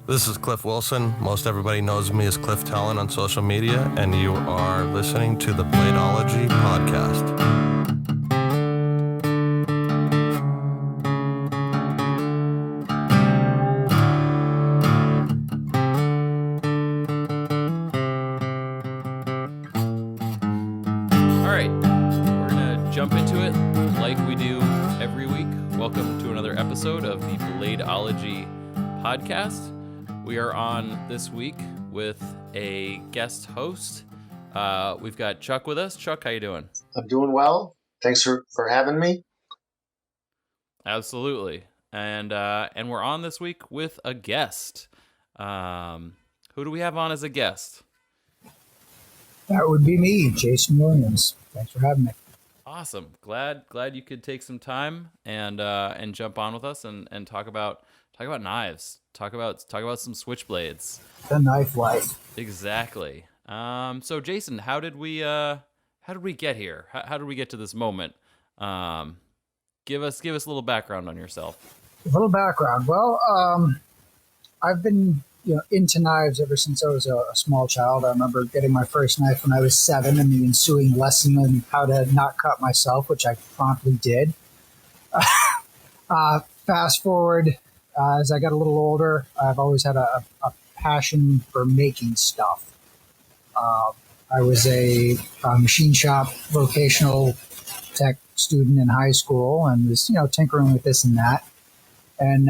This is Cliff Wilson. Most everybody knows me as Cliff Talon on social media, and you are listening to the Bladeology podcast. All right, we're going to jump into it like we do every week. Welcome to another episode of the Bladeology podcast. We are on this week with a guest host. We've got Chuck with us. Chuck, how you doing? I'm doing well. Thanks for having me. Absolutely. And we're on this week with a guest. Who do we have on as a guest? That would be me, Jason Williams. Thanks for having me. Awesome. Glad you could take some time and jump on with us and talk about knives. Talk about some switchblades. The knife life. Exactly. So Jason, how did we get here? How did we get to this moment? Give us a little background on yourself. A little background. Well, I've been into knives ever since I was a small child. I remember getting my first knife when I was 7, and the ensuing lesson on how to not cut myself, which I promptly did. Fast forward. As I got a little older, I've always had a passion for making stuff. I was a machine shop vocational tech student in high school and was, tinkering with this and that. And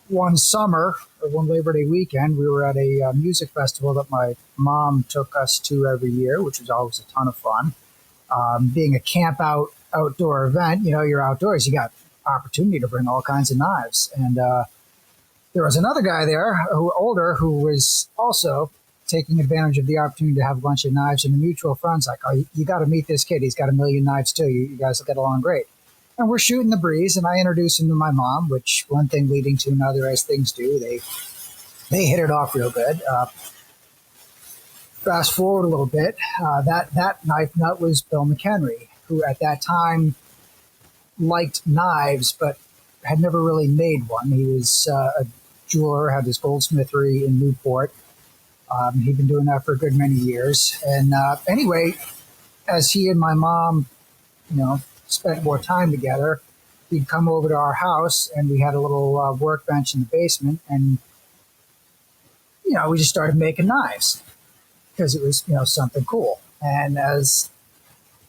one summer, or one Labor Day weekend, we were at a music festival that my mom took us to every year, which was always a ton of fun. Being a outdoor event, you're outdoors, you got opportunity to bring all kinds of knives. And there was another guy there, older, who was also taking advantage of the opportunity to have a bunch of knives, and a mutual friend's like, oh, you got to meet this kid. He's got a million knives too. You guys will get along great. And we're shooting the breeze, and I introduced him to my mom, which one thing leading to another, as things do. They hit it off real good. Fast forward a little bit, that knife nut was Bill McHenry, who at that time liked knives, but had never really made one. He was a jeweler, had his goldsmithery in Newport. He'd been doing that for a good many years. And anyway, as he and my mom, spent more time together, he'd come over to our house, and we had a little workbench in the basement, and we just started making knives because it was something cool. And as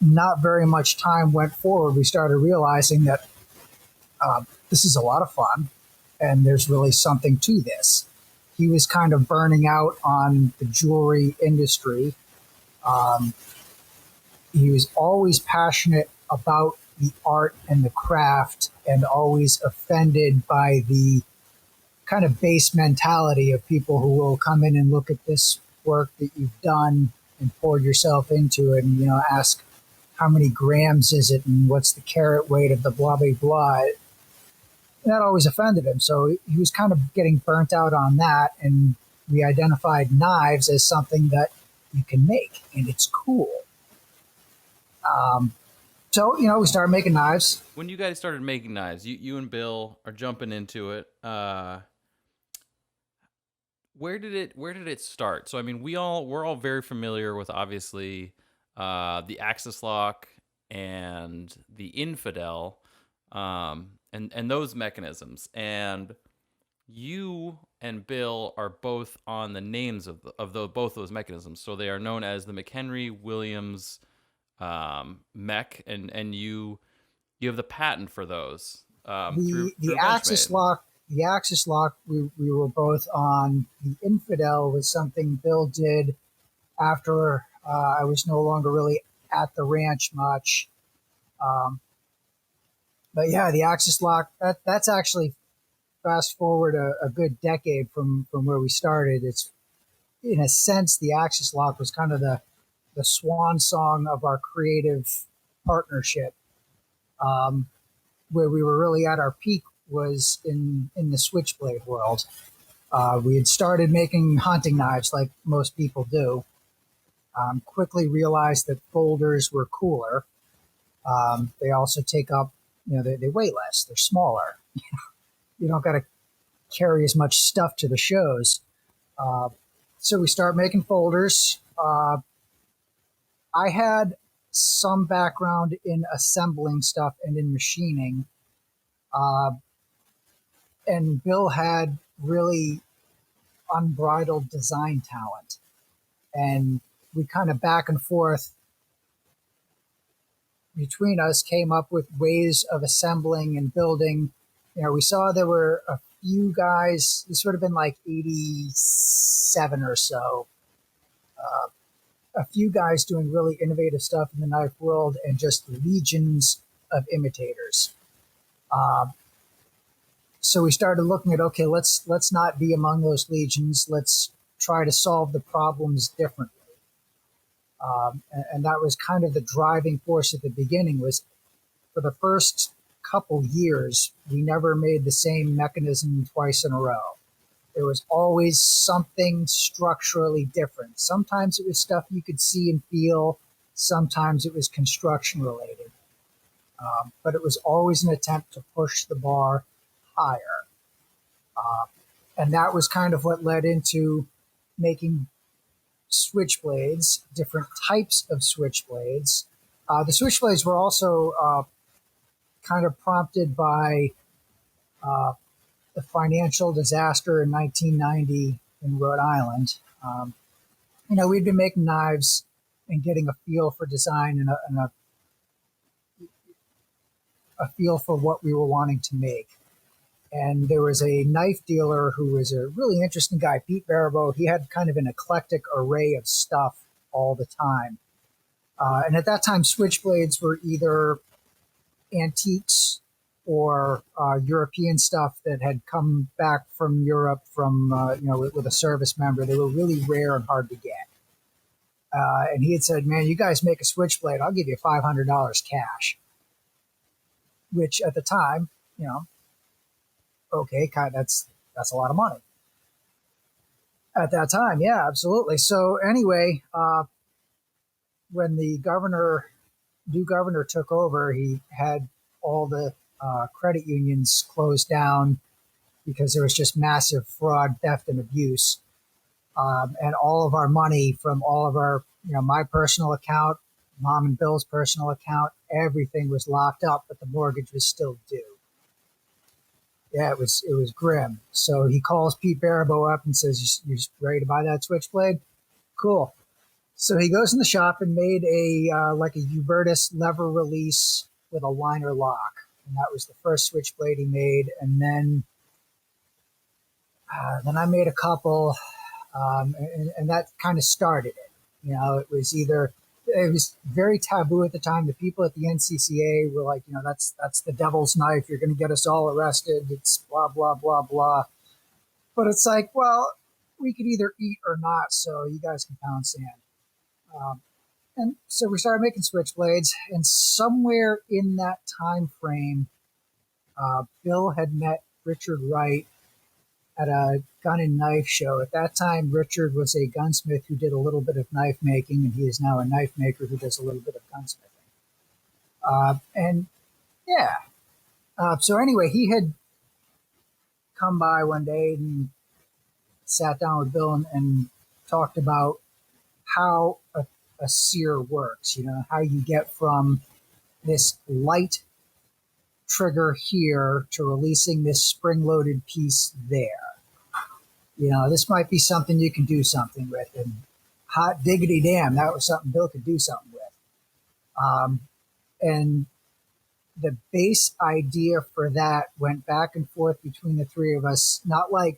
not very much time went forward, we started realizing that this is a lot of fun, and there's really something to this. He was kind of burning out on the jewelry industry. He was always passionate about the art and the craft, and always offended by the kind of base mentality of people who will come in and look at this work that you've done and poured yourself into it, and ask, how many grams is it, and what's the carat weight of the blah, blah, blah. And that always offended him. So he was kind of getting burnt out on that. And we identified knives as something that you can make, and it's cool. So, we started making knives. When you guys started making knives, you and Bill are jumping into it. Where did it start? So, I mean, we're all very familiar with, obviously, the Axis lock and the Infidel, and those mechanisms. And you and Bill are both on the names of both those mechanisms. So they are known as the McHenry Williams mech, and you have the patent for those. The Axis lock. The Axis lock, we were both on. The Infidel was something Bill did after I was no longer really at the ranch much. But yeah, the Axis lock, that's actually, fast forward a good decade from where we started. It's, in a sense, the Axis lock was kind of the swan song of our creative partnership. Where we were really at our peak was in the switchblade world. We had started making hunting knives like most people do. Quickly realized that folders were cooler. They also take up, they weigh less. They're smaller. You don't got to carry as much stuff to the shows. So we start making folders. I had some background in assembling stuff and in machining. And Bill had really unbridled design talent. And we kind of back and forth between us came up with ways of assembling and building. We saw there were a few guys, this would have been like 87 or so, a few guys doing really innovative stuff in the knife world and just legions of imitators. So we started looking at, okay, let's not be among those legions. Let's try to solve the problems differently. And that was kind of the driving force at the beginning. Was for the first couple years, we never made the same mechanism twice in a row. There was always something structurally different. Sometimes it was stuff you could see and feel. Sometimes it was construction related. But it was always an attempt to push the bar higher. And that was kind of what led into making switchblades, different types of switchblades. The switchblades were also kind of prompted by the financial disaster in 1990 in Rhode Island. We'd been making knives and getting a feel for design and a feel for what we were wanting to make. And there was a knife dealer who was a really interesting guy, Pete Baribeau. He had kind of an eclectic array of stuff all the time. And at that time, switchblades were either antiques or European stuff that had come back from Europe from, with a service member. They were really rare and hard to get. And he had said, man, you guys make a switchblade, I'll give you $500 cash. Which at the time, okay, that's a lot of money. At that time, yeah, absolutely. So anyway, when the new governor took over, he had all the credit unions closed down because there was just massive fraud, theft, and abuse. And all of our money from all of our, my personal account, Mom and Bill's personal account, everything was locked up, but the mortgage was still due. Yeah, it was grim. So he calls Pete Baribeau up and says, "You ready to buy that switchblade?" Cool. So he goes in the shop and made a like a Hubertus lever release with a liner lock, and that was the first switchblade he made. And then I made a couple, and that kind of started it. It was very taboo at the time. The people at the NCCA were like, that's the devil's knife. You're going to get us all arrested. It's blah, blah, blah, blah. But it's like, well, we could either eat or not, so you guys can pound sand. And so we started making switchblades, and somewhere in that time frame, Bill had met Richard Wright at a gun and knife show. At that time, Richard was a gunsmith who did a little bit of knife making, and he is now a knife maker who does a little bit of gunsmithing. So anyway, he had come by one day and sat down with Bill and talked about how a sear works, how you get from this light trigger here to releasing this spring-loaded piece there. This might be something you can do something with. And hot diggity damn, that was something Bill could do something with. And the base idea for that went back and forth between the three of us, not like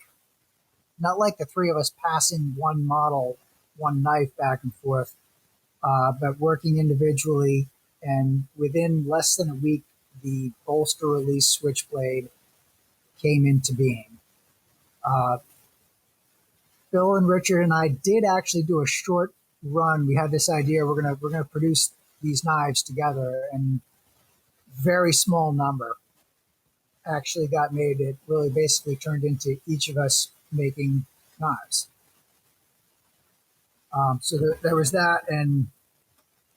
the three of us passing one model, one knife back and forth, but working individually. And within less than a week, the bolster release switchblade came into being. Bill and Richard and I did actually do a short run. We had this idea we're gonna produce these knives together, and very small number actually got made. It really basically turned into each of us making knives. So there was that, and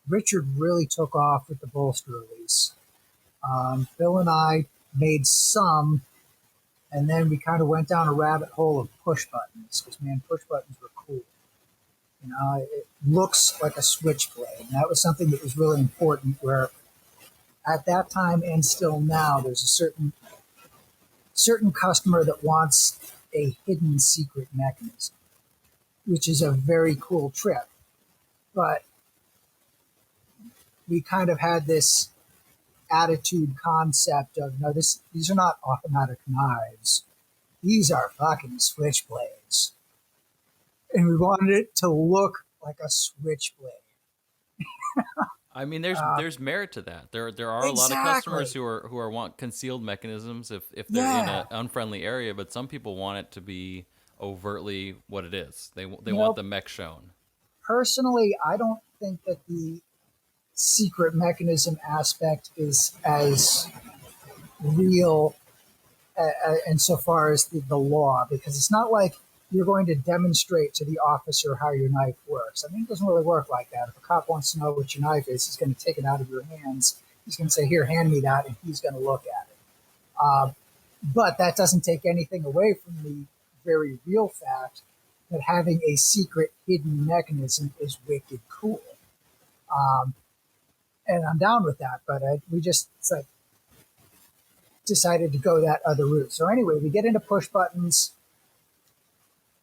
Richard really took off with the bolster release. Bill and I made some, And then we kind of went down a rabbit hole of push buttons because, man, push buttons were cool. It looks like a switchblade. And that was something that was really important where at that time and still now, there's a certain customer that wants a hidden secret mechanism, which is a very cool trick. But we kind of had this attitude concept of, no, these are not automatic knives. These are fucking switchblades. And we wanted it to look like a switchblade. I mean, there's merit to that. There are a lot of customers who want concealed mechanisms if they're in an unfriendly area, but some people want it to be overtly what it is. They want the mech shown. Personally, I don't think that the secret mechanism aspect is as real insofar as the law, because it's not like you're going to demonstrate to the officer how your knife works. I mean, it doesn't really work like that. If a cop wants to know what your knife is, he's going to take it out of your hands. He's going to say, here, hand me that, and he's going to look at it. But that doesn't take anything away from the very real fact that having a secret hidden mechanism is wicked cool. And I'm down with that, but we just decided to go that other route. So anyway, we get into push buttons,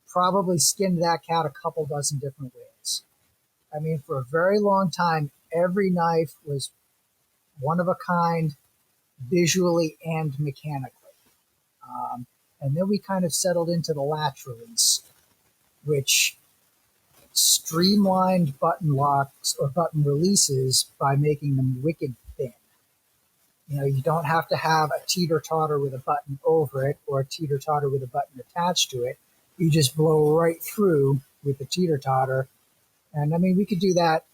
probably skinned that cat a couple dozen different ways. I mean, for a very long time, every knife was one of a kind, visually and mechanically. And then we kind of settled into the latch release, which streamlined button locks or button releases by making them wicked thin. You don't have to have a teeter-totter with a button over it or a teeter-totter with a button attached to it. You just blow right through with the teeter-totter. And I mean, we could do that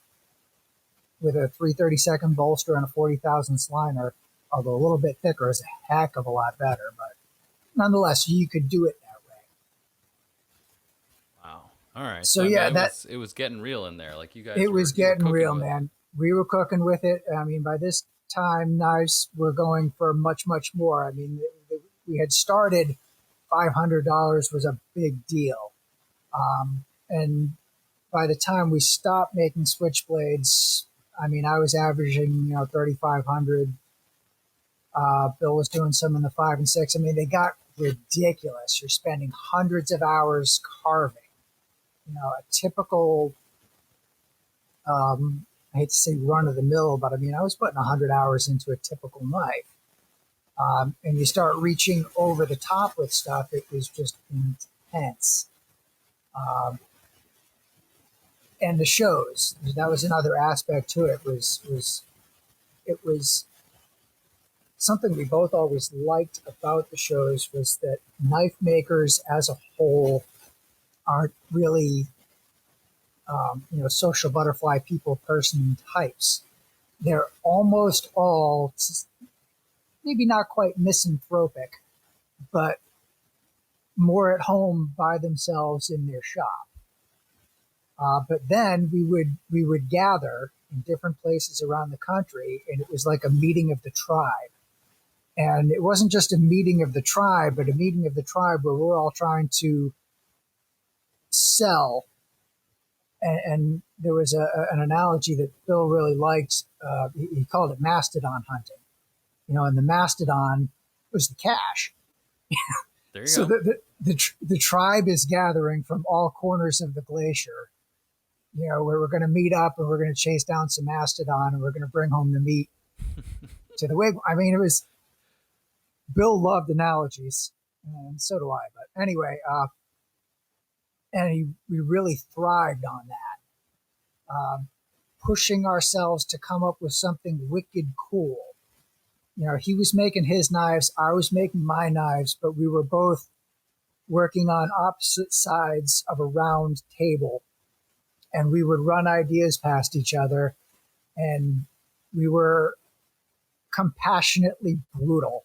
with a 332nd bolster and a 40,000 liner, although a little bit thicker is a heck of a lot better. But nonetheless, you could do it that way. Wow. All right. So it was getting real in there. Like you guys. It was getting real, man. We were cooking with it. I mean, by this time, knives were going for much, much more. I mean, we had started $500 was a big deal. And by the time we stopped making switchblades, I mean, I was averaging, 3,500. Bill was doing some in the 5 and 6. I mean, they got ridiculous. You're spending hundreds of hours carving. A typical, I hate to say run of the mill, but I mean, I was putting 100 hours into a typical knife. And you start reaching over the top with stuff, it was just intense. And the shows, that was another aspect to it, it was something we both always liked about the shows was that knife makers as a whole aren't really, social butterfly people person types. They're almost all maybe not quite misanthropic, but more at home by themselves in their shop. But then we would gather in different places around the country, and it was like a meeting of the tribe. And it wasn't just a meeting of the tribe, but a meeting of the tribe where we're all trying to sell. And there was an analogy that Bill really liked. He called it mastodon hunting. And the mastodon was the cash. There you so go. The tribe is gathering from all corners of the glacier, where we're going to meet up and we're going to chase down some mastodon and we're going to bring home the meat to the wigwam. I mean, Bill loved analogies, and so do I. But anyway, and we really thrived on that, pushing ourselves to come up with something wicked cool. He was making his knives, I was making my knives, but we were both working on opposite sides of a round table, and we would run ideas past each other, and we were compassionately brutal.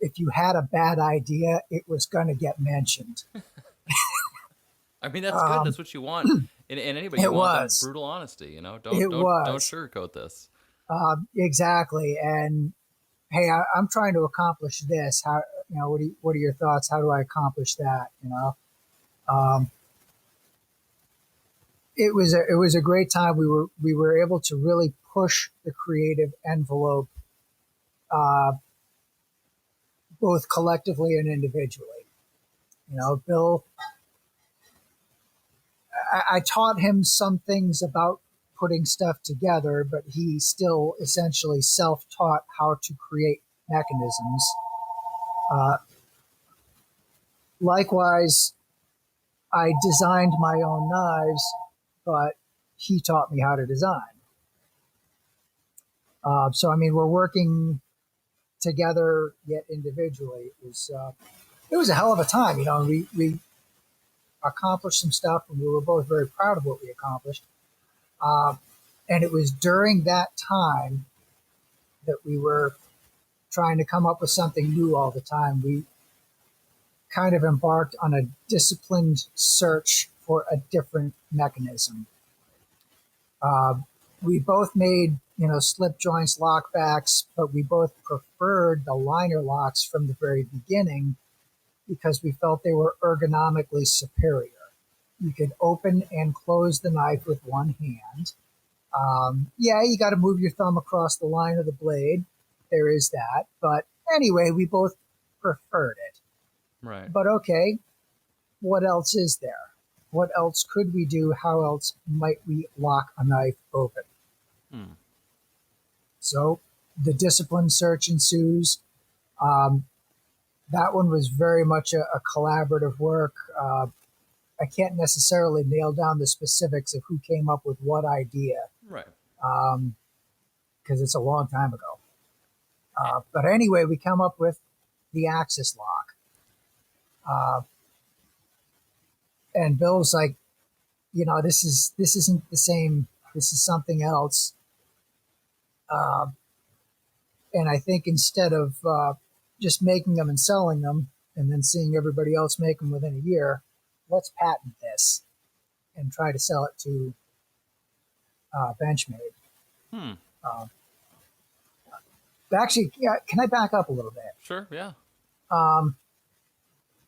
If you had a bad idea, it was going to get mentioned. I mean, that's good. That's what you want. And anybody you want that brutal honesty, Don't sugarcoat this. Exactly. And hey, I'm trying to accomplish this. what are your thoughts? How do I accomplish that? Um, it was a great time. We were able to really push the creative envelope, uh, both collectively and individually. Bill, I taught him some things about putting stuff together, but he still essentially self-taught how to create mechanisms. Uh, Likewise, I designed my own knives, but he taught me how to design. So, I mean, we're working together yet individually. It was a hell of a time. We accomplished some stuff, and we were both very proud of what we accomplished. And it was during that time that we were trying to come up with something new all the time. We kind of embarked on a disciplined search for a different mechanism. We both made, slip joints, lockbacks, but we both preferred the liner locks from the very beginning because we felt they were ergonomically superior. You could open and close the knife with one hand. Yeah, you got to move your thumb across the line of the blade. There is that. But anyway, we both preferred it. Right. But okay, what else is there? What else could we do? How else might we lock a knife open? So the discipline search ensues. That one was very much a collaborative work. I can't necessarily nail down the specifics of who came up with what idea. Right. Because it's a long time ago. But anyway, we come up with the axis lock. And Bill's like, this isn't the same. This is something else. And I think instead of just making them and selling them and then seeing everybody else make them within a year, let's patent this and try to sell it to Benchmade. Actually, yeah, can I back up a little bit? Sure. Yeah.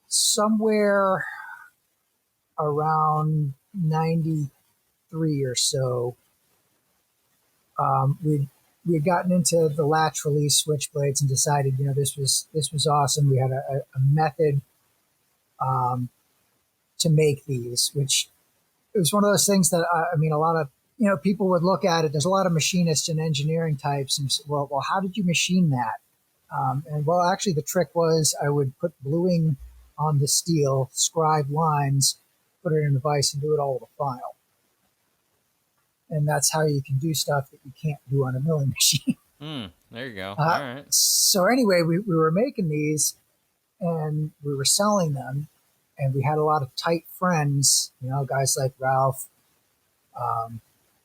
Somewhere around 93 or so, we had gotten into the latch release switchblades and decided, this was awesome. We had a method to make these, which it was one of those things that I mean, a lot of people would look at it. There's a lot of machinists and engineering types, and say, well, how did you machine that? And well, actually, the trick was I would put bluing on the steel, scribe lines, put it in a vise, and do it all with a file. And that's how you can do stuff that you can't do on a milling machine. There you go. All right. So anyway, we were making these, and we were selling them, and we had a lot of tight friends, guys like Ralph,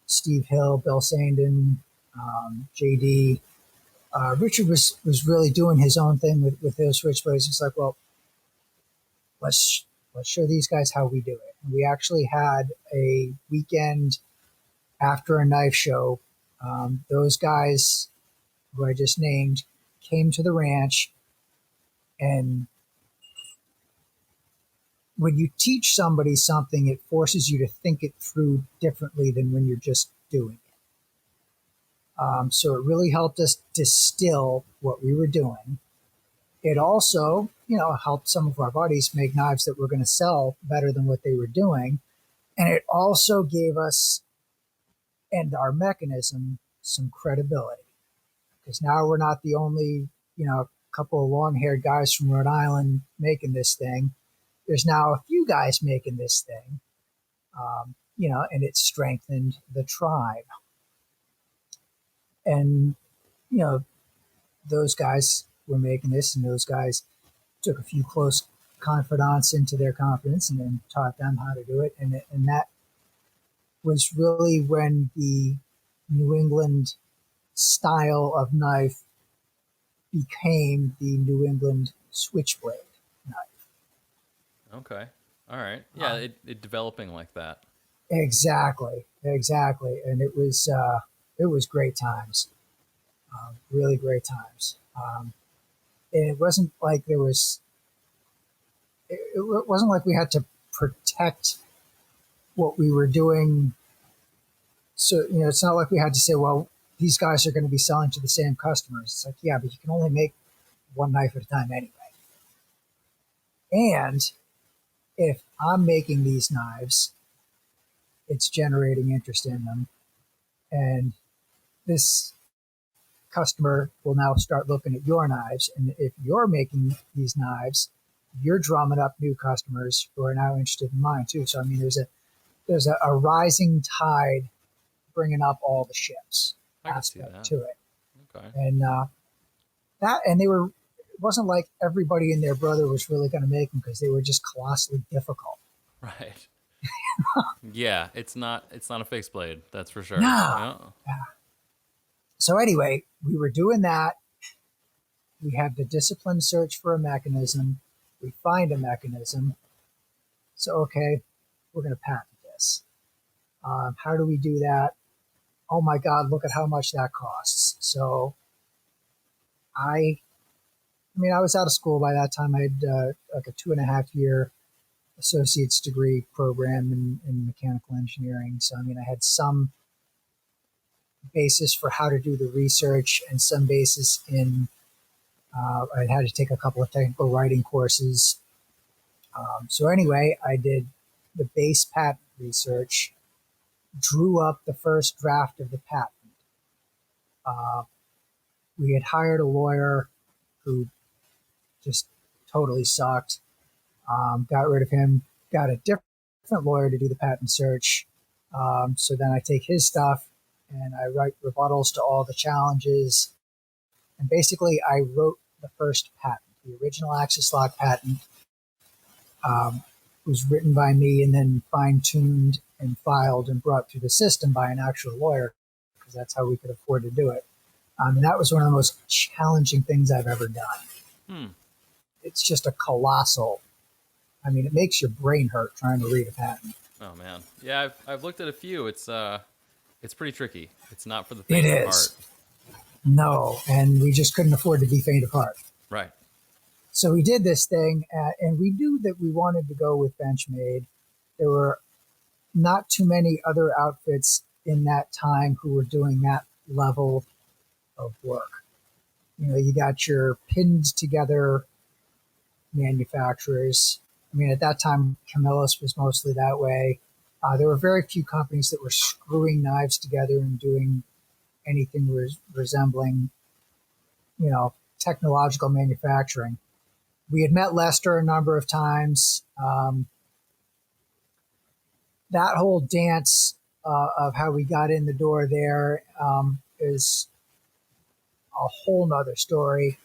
Steve Hill, Bill Sandin, JD. Richard was really doing his own thing with those switchblades. It's like, well, let's show these guys how we do it. And we actually had a weekend after a knife show. Those guys who I just named came to the ranch, and when you teach somebody something, it forces you to think it through differently than when you're just doing it. So it really helped us distill what we were doing. It also, helped some of our buddies make knives that were going to sell better than what they were doing. And it also gave us and our mechanism some credibility, because now we're not the only, couple of long-haired guys from Rhode Island making this thing. There's now a few guys making this thing, and it strengthened the tribe. And, those guys were making this, and those guys took a few close confidants into their confidence and then taught them how to do it. And that was really when the New England style of knife became the New England switchblade knife. Okay. All right. Yeah, it developing like that. Exactly. And it was great times. Really great times. it wasn't like there was, it wasn't like we had to protect what we were doing. So, it's not like we had to say, well, these guys are going to be selling to the same customers. It's like, yeah, but you can only make one knife at a time anyway. And if I'm making these knives, it's generating interest in them. And this customer will now start looking at your knives. And if you're making these knives, you're drumming up new customers who are now interested in mine too. So, I mean, there's a rising tide bringing up all the ships aspect to it. Okay. And it wasn't like everybody and their brother was really going to make them because they were just colossally difficult. Right. Yeah, it's not a fixed blade, that's for sure. No. Yeah. So anyway, we were doing that. We have the disciplined search for a mechanism. We find a mechanism. So, okay, we're going to patent this. How do we do that? Oh my God, look at how much that costs. So I was out of school by that time. I had like a 2.5-year associate's degree program in mechanical engineering. So, I had some basis for how to do the research and some basis in, I had to take a couple of technical writing courses. So anyway, I did the base patent research, drew up the first draft of the patent. We had hired a lawyer who just totally sucked. Got rid of him, got a different lawyer to do the patent search. So then I take his stuff and I write rebuttals to all the challenges. And basically I wrote the first patent. The original axis lock patent was written by me and then fine-tuned and filed and brought through the system by an actual lawyer, because that's how we could afford to do it. And that was one of the most challenging things I've ever done. It's just a colossal, it makes your brain hurt trying to read a patent. Oh man. Yeah, I've looked at a few. It's pretty tricky. It's not for the faint of heart. No, and we just couldn't afford to be faint of heart. Right. So we did this thing, and we knew that we wanted to go with Benchmade. There were not too many other outfits in that time who were doing that level of work. You got your pinned together manufacturers. At that time, Camillus was mostly that way. There were very few companies that were screwing knives together and doing anything resembling, technological manufacturing. We had met Lester a number of times. That whole dance of how we got in the door there is a whole nother story.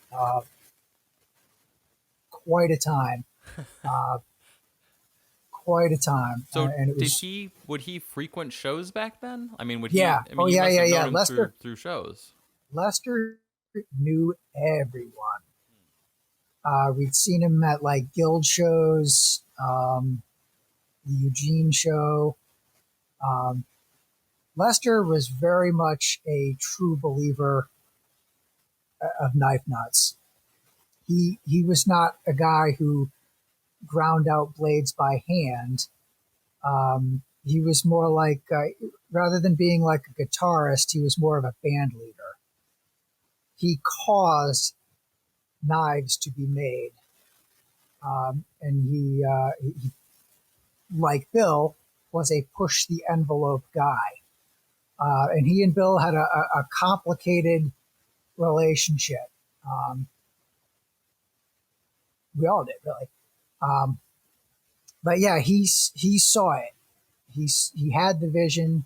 Quite a time. Quite a time. So and it was, would he frequent shows back then? Would yeah. he? You must have known him Lester through shows. Lester knew everyone. We'd seen him at like guild shows, the Eugene show. Lester was very much a true believer of knife nuts. He was not a guy who ground out blades by hand. He was more like, rather than being like a guitarist, he was more of a band leader. He caused knives to be made. And he, like Bill, was a push the envelope guy. And he and Bill had a complicated relationship. We all did, really. But yeah, he saw it. He had the vision.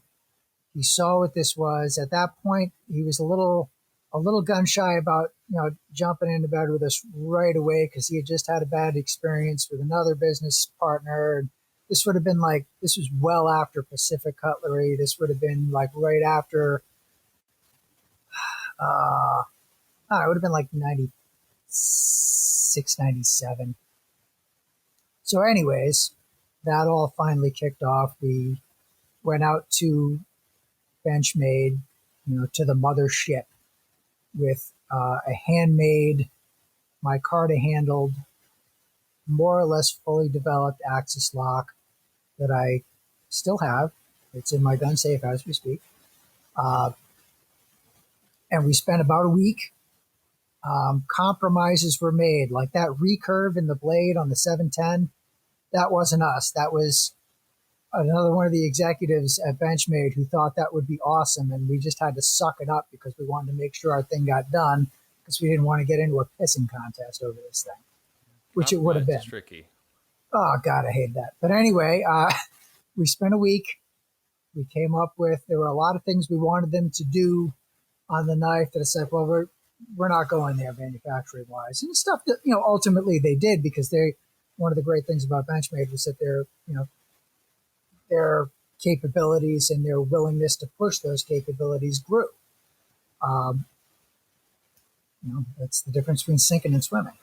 He saw what this was. At that point, he was a little gun shy about jumping into bed with us right away, because he had just had a bad experience with another business partner. This would have been this was well after Pacific Cutlery. This would have been right after. It would have been 96, 97. So anyways, that all finally kicked off. We went out to Benchmade, to the mothership with a handmade my Carta handled more or less fully developed Axis lock that I still have. It's in my gun safe as we speak. And we spent about a week. Compromises were made, like that recurve in the blade on the 710. That wasn't us. That was another one of the executives at Benchmade who thought that would be awesome, and we just had to suck it up because we wanted to make sure our thing got done because we didn't want to get into a pissing contest over this thing, which it would have been. Tricky. Oh, God, I hate that. But anyway, we spent a week. We came up with, there were a lot of things we wanted them to do on the knife that I said, well, we're not going there manufacturing wise, and stuff that, ultimately they did, because one of the great things about Benchmade was that their capabilities and their willingness to push those capabilities grew. That's the difference between sinking and swimming.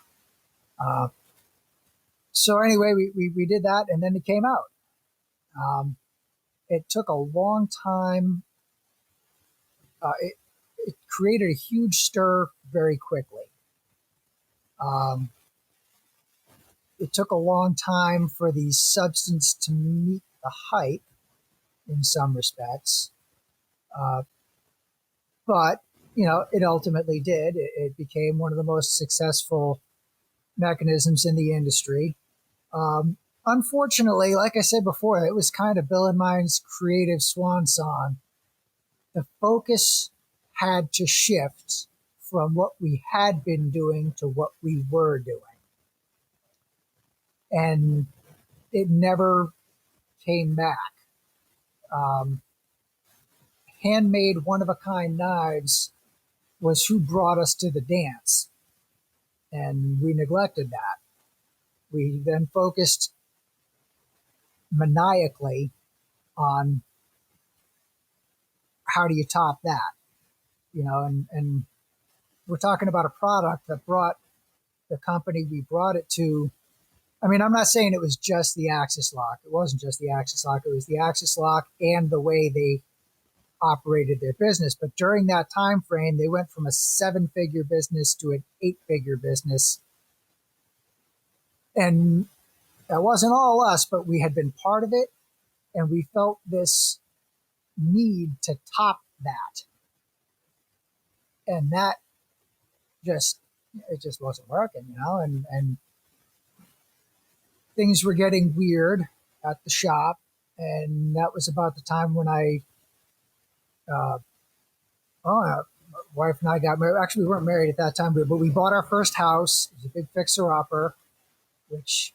So anyway, we did that, and then it came out. It took a long time. It created a huge stir very quickly. It took a long time for the substance to meet the hype in some respects. But, it ultimately did. It became one of the most successful mechanisms in the industry. Unfortunately, like I said before, it was kind of Bill and mine's creative swan song. The focus had to shift from what we had been doing to what we were doing. And it never came back. Handmade, one-of-a-kind knives was who brought us to the dance. And we neglected that. We then focused maniacally on how do you top that? And we're talking about a product that brought the company we brought it to. I mean, I'm not saying it was just the Axis lock. It wasn't just the Axis lock. It was the Axis lock and the way they operated their business. But during that time frame, they went from a 7-figure business to an 8-figure business. And that wasn't all us, but we had been part of it. And we felt this need to top that. And that just wasn't working, and things were getting weird at the shop. And that was about the time when my wife and I got married. Actually, we weren't married at that time, but we bought our first house. It was a big fixer-upper, which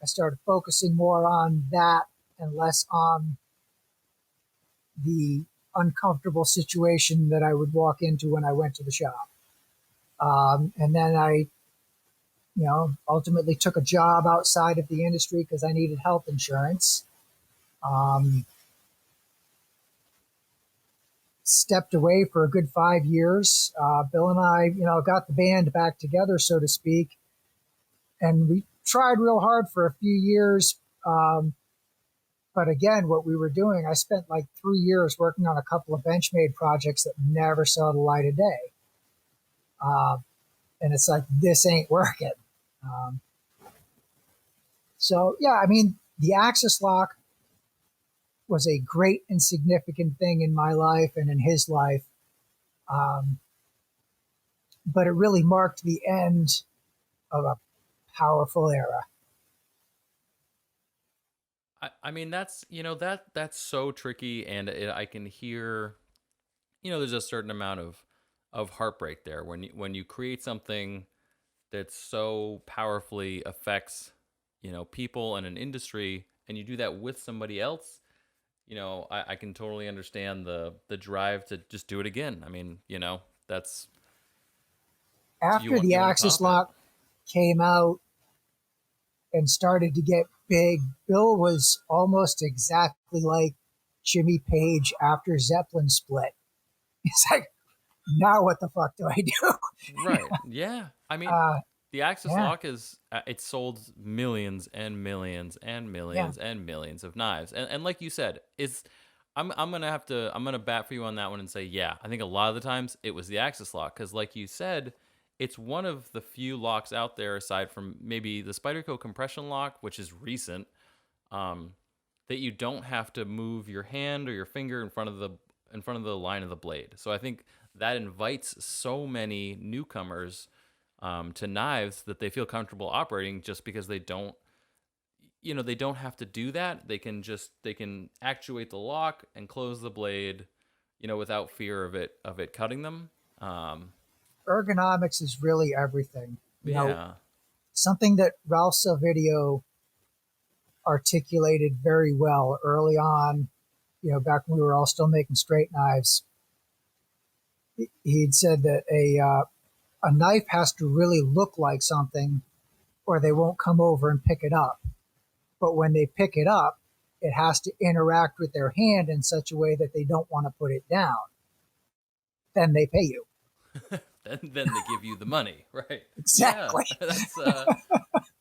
I started focusing more on that and less on the uncomfortable situation that I would walk into when I went to the shop. And then I, ultimately took a job outside of the industry because I needed health insurance. Stepped away for a good 5 years. Bill and I, got the band back together, so to speak. And we tried real hard for a few years. But again, what we were doing, I spent like 3 years working on a couple of Benchmade projects that never saw the light of day. And it's like, this ain't working. So, yeah, I mean, the Axis lock was a great and significant thing in my life and in his life. But it really marked the end of a powerful era. I mean, that's so tricky, and I can hear, there's a certain amount of heartbreak there when you create something that so powerfully affects, people in an industry, and you do that with somebody else. I can totally understand the drive to just do it again. I mean, that's after the Axis lock came out and started to get big. Bill was almost exactly like Jimmy Page after Zeppelin split. He's like, now what the fuck do I do? Right. Yeah. I mean, the Axis lock it sold millions and millions and millions and millions of knives. And like you said, I'm gonna bat for you on that one and say, yeah, I think a lot of the times it was the Axis lock, because like you said, it's one of the few locks out there, aside from maybe the Spyderco compression lock, which is recent, that you don't have to move your hand or your finger in front of the line of the blade. So I think that invites so many newcomers to knives that they feel comfortable operating, just because they don't have to do that. They can actuate the lock and close the blade, without fear of it cutting them. Ergonomics is really everything. Yeah. Something that Ralph Silvidio articulated very well early on, back when we were all still making straight knives. He'd said that a knife has to really look like something, or they won't come over and pick it up. But when they pick it up, it has to interact with their hand in such a way that they don't want to put it down. Then they pay you. then they give you the money, right? Exactly.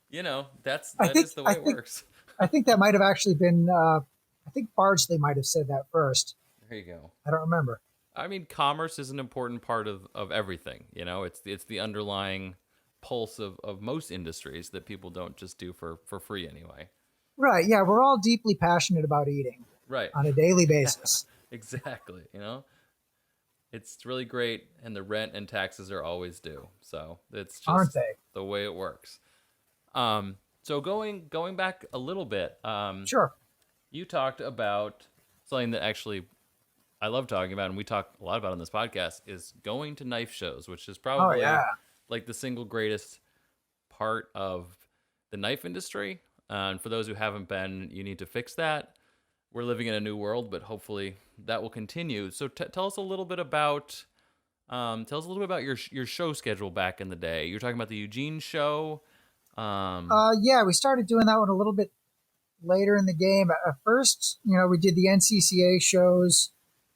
Yeah, that's the way it works. I think that might have actually been, I think Bardsley might have said that first. There you go. I don't remember. I mean, commerce is an important part of everything. It's the underlying pulse of most industries that people don't just do for free anyway. Right. Yeah. We're all deeply passionate about eating. Right. On a daily basis. Exactly. It's really great, and the rent and taxes are always due. So it's just Aren't they? The way it works. So going back a little bit. Sure. You talked about something that actually I love talking about, and we talk a lot about on this podcast, is going to knife shows, which is probably like the single greatest part of the knife industry. And for those who haven't been, you need to fix that. We're living in a new world, but hopefully that will continue. So tell us a little bit about your show schedule back in the day. You're talking about the Eugene show. Yeah, we started doing that one a little bit later in the game. At first, we did the NCCA shows,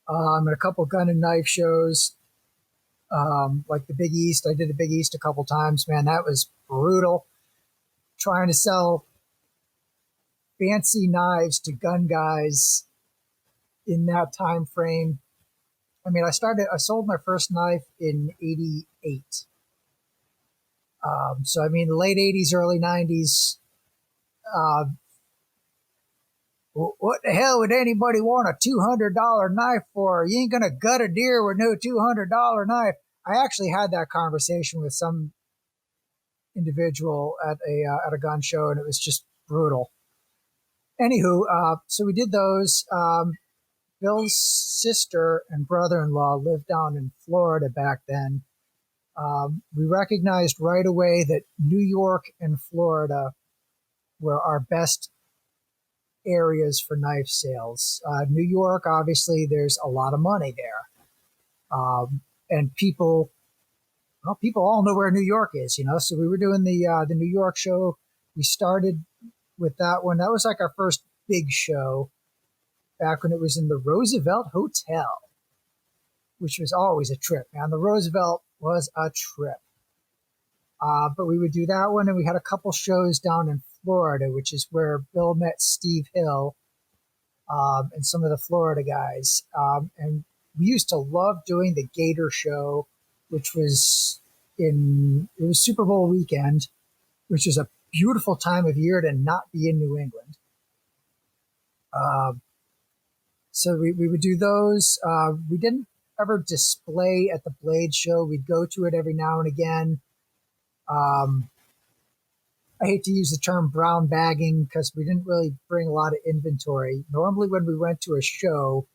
and a couple gun and knife shows, like the Big East. I did the Big East a couple times. Man, that was brutal. Trying to sell fancy knives to gun guys in that time frame. I mean, I sold my first knife in 88. So, I mean, the late 80s, early 90s, what the hell would anybody want a $200 knife for? You ain't going to gut a deer with no $200 knife. I actually had that conversation with some individual at a gun show, and it was just brutal. Anywho, so we did those. Bill's sister and brother-in-law lived down in Florida back then. We recognized right away that New York and Florida were our best areas for knife sales. New York, obviously, there's a lot of money there. And people all know where New York is, So we were doing the New York show. We started with that one. That was like our first big show back when it was in the Roosevelt Hotel, which was always a trip, man. The Roosevelt was a trip. But we would do that one, and we had a couple shows down in Florida, which is where Bill met Steve Hill and some of the Florida guys. And we used to love doing the Gator show, which was it was Super Bowl weekend, which is a beautiful time of year to not be in New England. So we would do those. We didn't ever display at the Blade show. We'd go to it every now and again. I hate to use the term brown bagging because we didn't really bring a lot of inventory. Normally when we went to a show,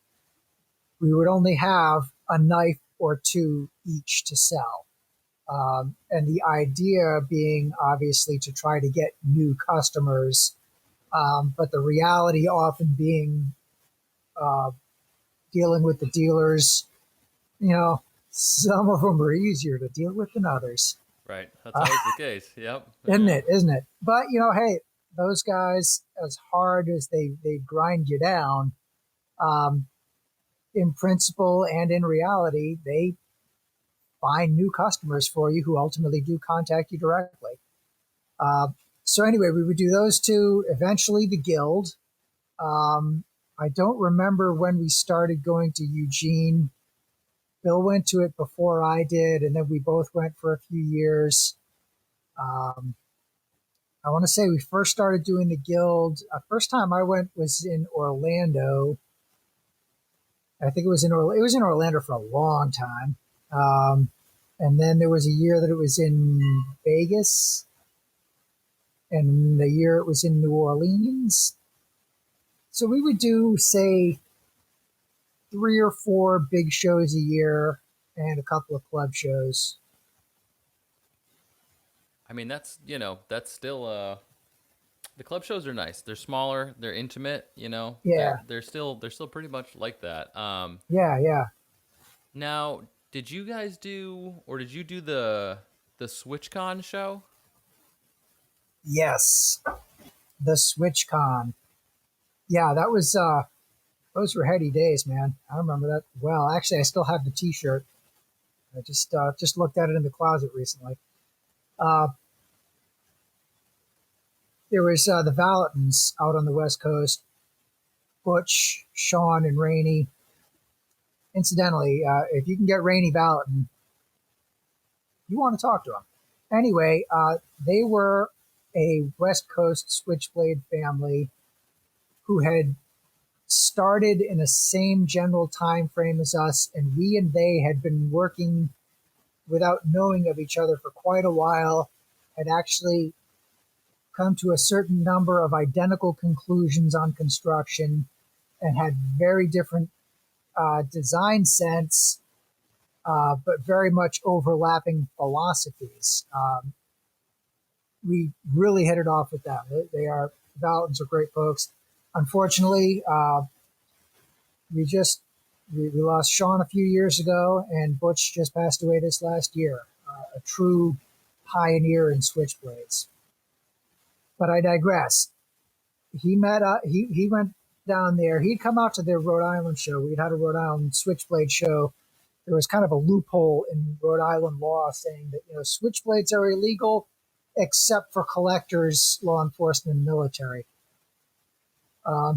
we would only have a knife or two each to sell. And the idea being obviously to try to get new customers, but the reality often being dealing with the dealers, some of them are easier to deal with than others. Right. That's always the case. Yep. Isn't it? But, hey, those guys, as hard as they grind you down, in principle and in reality, they find new customers for you who ultimately do contact you directly. So anyway, we would do those two, eventually the Guild. I don't remember when we started going to Eugene. Bill went to it before I did, and then we both went for a few years. Um, I want to say we first started doing the guild. First time I went was in Orlando. I think it was in Orlando for a long time. And then there was a year that it was in Vegas, and the year it was in New Orleans. So we would do, say, 3 or 4 big shows a year and a couple of club shows. I mean, that's still the club shows are nice. They're smaller, they're intimate, Yeah. They're still pretty much like that. Yeah. Now, did you guys do or did you do the SwitchCon show? Yes. The SwitchCon. Yeah, those were heady days, man. I remember that well. Actually, I still have the T-shirt. I just looked at it in the closet recently. Uh, there was the Valentins out on the West Coast. Butch, Sean, and Rainey. Incidentally, if you can get Rainey Valentin, you want to talk to him. Anyway, they were a West Coast Switchblade family who had started in the same general time frame as us, and we and they had been working without knowing of each other for quite a while, had actually come to a certain number of identical conclusions on construction, and had very different design sense, but very much overlapping philosophies. We really hit it off with them. Valentins are great folks. Unfortunately, we lost Sean a few years ago, and Butch just passed away this last year. A true pioneer in switchblades. But I digress. He went down there. He'd come out to their Rhode Island show. We'd had a Rhode Island switchblade show. There was kind of a loophole in Rhode Island law saying that switchblades are illegal except for collectors, law enforcement, and military.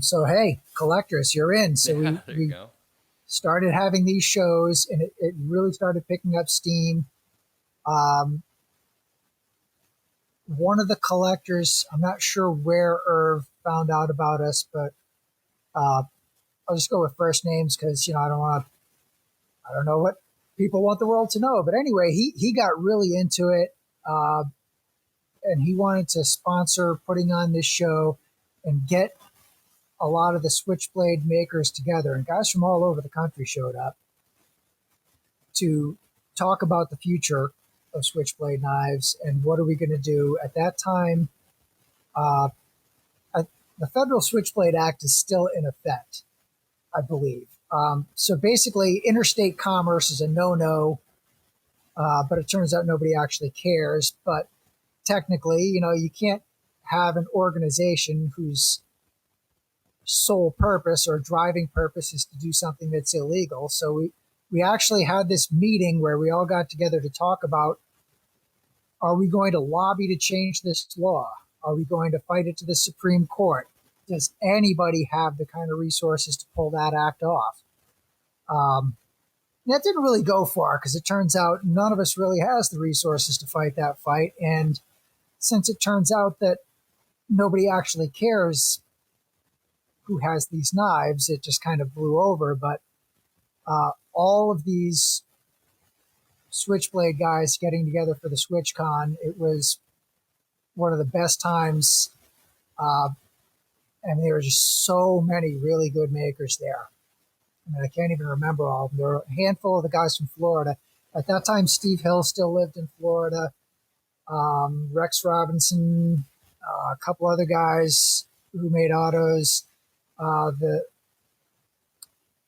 So hey, collectors, you're in. So we started having these shows, and it really started picking up steam. One of the collectors, I'm not sure where Irv found out about us, but I'll just go with first names because I don't know what people want the world to know. But anyway, he got really into it, and he wanted to sponsor putting on this show and get a lot of the switchblade makers together, and guys from all over the country showed up to talk about the future of switchblade knives and what are we going to do. At that time, the Federal Switchblade Act is still in effect, I believe. So basically, interstate commerce is a no-no, but it turns out nobody actually cares. But technically, you can't have an organization whose sole purpose or driving purpose is to do something that's illegal. So we actually had this meeting where we all got together to talk about, are we going to lobby to change this law? Are we going to fight it to the Supreme Court? Does anybody have the kind of resources to pull that act off? That didn't really go far because it turns out none of us really has the resources to fight that fight. And since it turns out that nobody actually cares who has these knives, it just kind of blew over. But all of these switchblade guys getting together for the SwitchCon, it was one of the best times. And there were just so many really good makers there. I mean, I can't even remember all of them. There were a handful of the guys from Florida. At that time, Steve Hill still lived in Florida. Rex Robinson, a couple other guys who made autos. The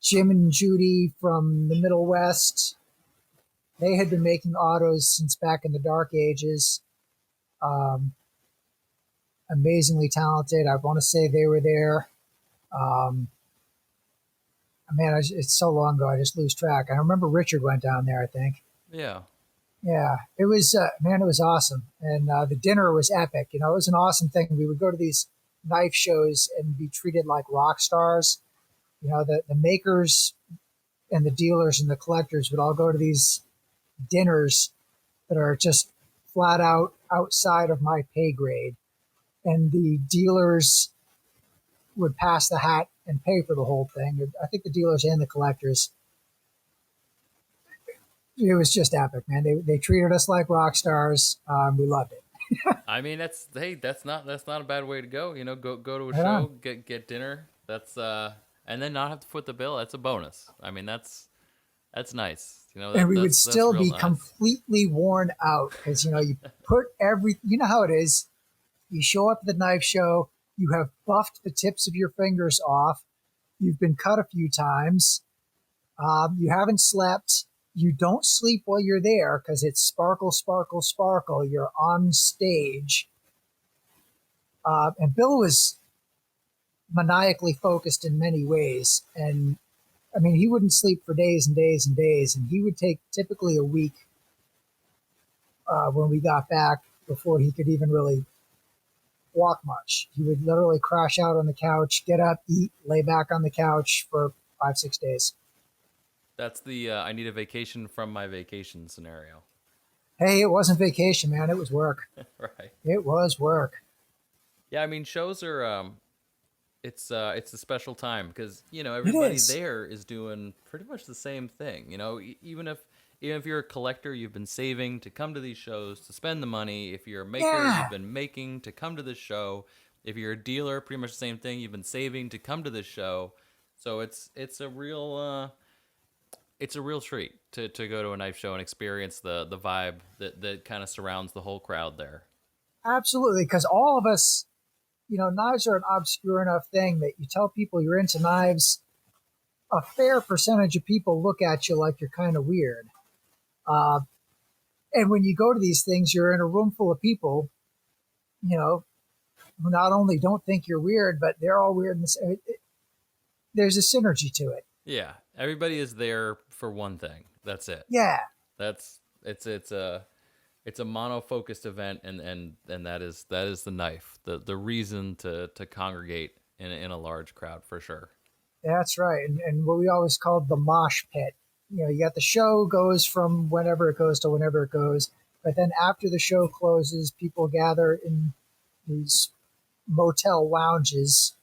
Jim and Judy from the Middle West. They had been making autos since back in the dark ages. Amazingly talented. I want to say they were there. Man, it's so long ago, I just lose track. I remember Richard went down there, I think. Yeah. Yeah, it was, man, it was awesome. And the dinner was epic. It was an awesome thing. We would go to these knife shows and be treated like rock stars. The makers and the dealers and the collectors would all go to these dinners that are just flat out outside of my pay grade. And the dealers would pass the hat and pay for the whole thing. I think the dealers and the collectors. It was just epic, man. They treated us like rock stars. We loved it. I mean, that's not a bad way to go. You know, go to a Right show, on. get dinner. That's and then not have to foot the bill. That's a bonus. I mean, that's nice. You know, And we would that's still real be nice. completely worn out because, you put you know how it is. You show up at the knife show, you have buffed the tips of your fingers off, you've been cut a few times, you haven't slept, you don't sleep while you're there because it's sparkle, sparkle, sparkle. You're on stage. And Bill was maniacally focused in many ways. And I mean, he wouldn't sleep for days and days and days. And he would take typically a week when we got back before he could even really walk much. He would literally crash out on the couch, get up, eat, lay back on the couch for 5-6 days. That's the I need a vacation from my vacation scenario. Hey, it wasn't vacation, man. It was work. Right. It was work. Yeah, I mean, shows are it's a special time because everybody is. there is doing pretty much the same thing. Even if you're a collector, you've been saving to come to these shows to spend the money. If you're a maker, Yeah. you've been making to come to this show. If you're a dealer, pretty much the same thing. You've been saving to come to this show. So it's a real treat to go to a knife show and experience the vibe that kind of surrounds the whole crowd there. Absolutely, because all of us, knives are an obscure enough thing that you tell people you're into knives, a fair percentage of people look at you like you're kind of weird. And when you go to these things, you're in a room full of people, who not only don't think you're weird, but they're all weird. There's a synergy to it. Yeah, everybody is there for one thing. That's it. Yeah. It's a mono-focused event, and that is the knife, the reason to congregate in a large crowd for sure. That's right. And what we always called the mosh pit. You got the show goes from whenever it goes to whenever it goes. But then after the show closes, people gather in these motel lounges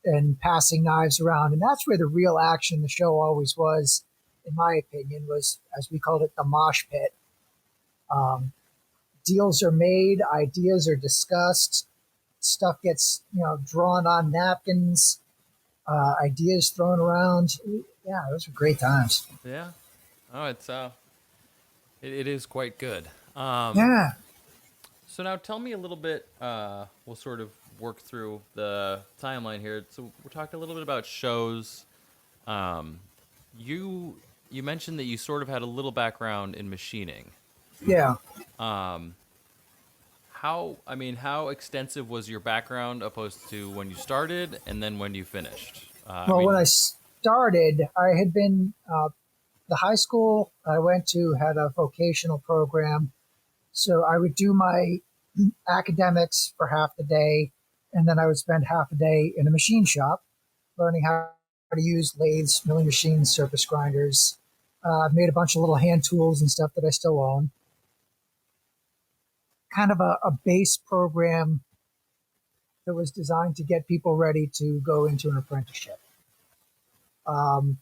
and passing knives around. And that's where the real action in the show always was, in my opinion, was, as we called it, the mosh pit. Deals are made, ideas are discussed, stuff gets, drawn on napkins, ideas thrown around. Yeah, those were great times. Yeah. Oh, it is quite good. Yeah. So now tell me a little bit, we'll sort of work through the timeline here. So we're talking a little bit about shows. You mentioned that you sort of had a little background in machining. Yeah. How extensive was your background opposed to when you started and then when you finished? When I started, I had been, the high school I went to had a vocational program. So I would do my academics for half the day, and then I would spend half a day in a machine shop learning how to use lathes, milling machines, surface grinders. I've made a bunch of little hand tools and stuff that I still own. Kind of a base program that was designed to get people ready to go into an apprenticeship. And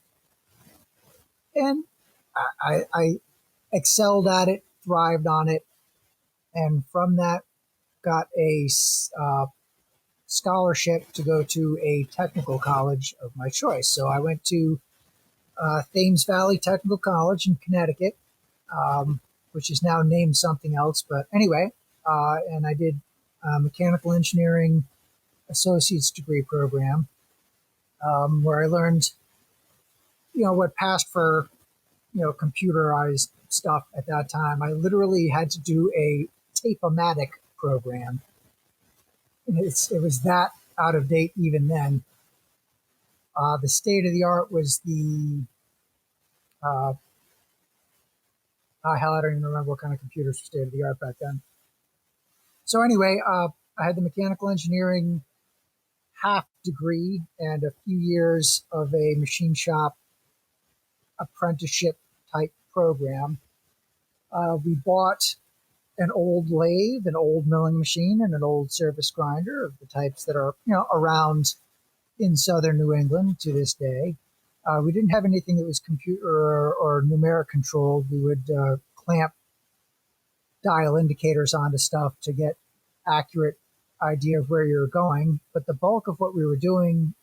I excelled at it, thrived on it, and from that got a scholarship to go to a technical college of my choice. So I went to Thames Valley Technical College in Connecticut, which is now named something else. But anyway, and I did a mechanical engineering associate's degree program, where I learned, what passed for, computerized stuff at that time. I literally had to do a tape-o-matic program. And it was that out of date even then. The state of the art was the hell, I don't even remember what kind of computers were state of the art back then. So anyway, I had the mechanical engineering half degree and a few years of a machine shop apprenticeship type program. We bought an old lathe, an old milling machine, and an old surface grinder of the types that are around in southern New England to this day. We didn't have anything that was computer or numeric controlled. We would clamp dial indicators onto stuff to get accurate idea of where you're going. But the bulk of what we were doing,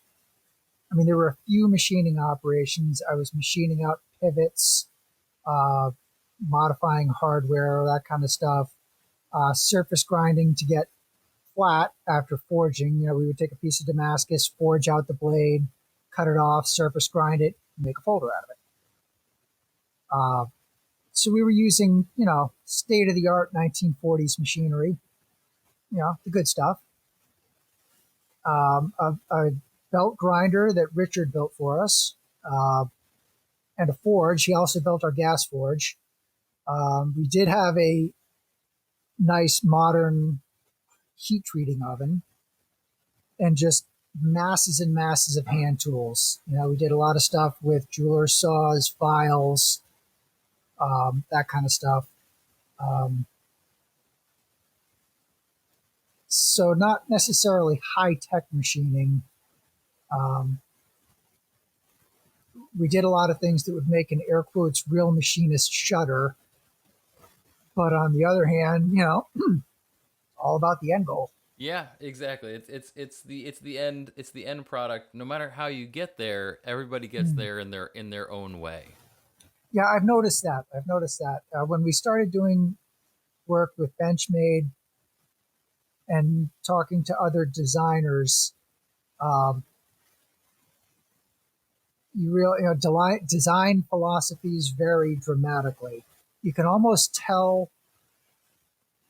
I mean, there were a few machining operations. I was machining out pivots, modifying hardware, that kind of stuff, surface grinding to get flat after forging. We would take a piece of Damascus, forge out the blade, cut it off, surface grind it, make a folder out of it. So we were using, state-of-the-art 1940s machinery, the good stuff. A belt grinder that Richard built for us, and a forge. He also built our gas forge. We did have a nice modern heat treating oven, and just masses and masses of hand tools. We did a lot of stuff with jeweler's saws, files, that kind of stuff. So not necessarily high-tech machining. We did a lot of things that would make an air quotes real machinist shudder. But on the other hand, all about the end goal. Yeah, exactly. It's the end product. No matter how you get there, everybody gets there in their own way. Yeah, I've noticed that. When we started doing work with Benchmade and talking to other designers, design philosophies vary dramatically. You can almost tell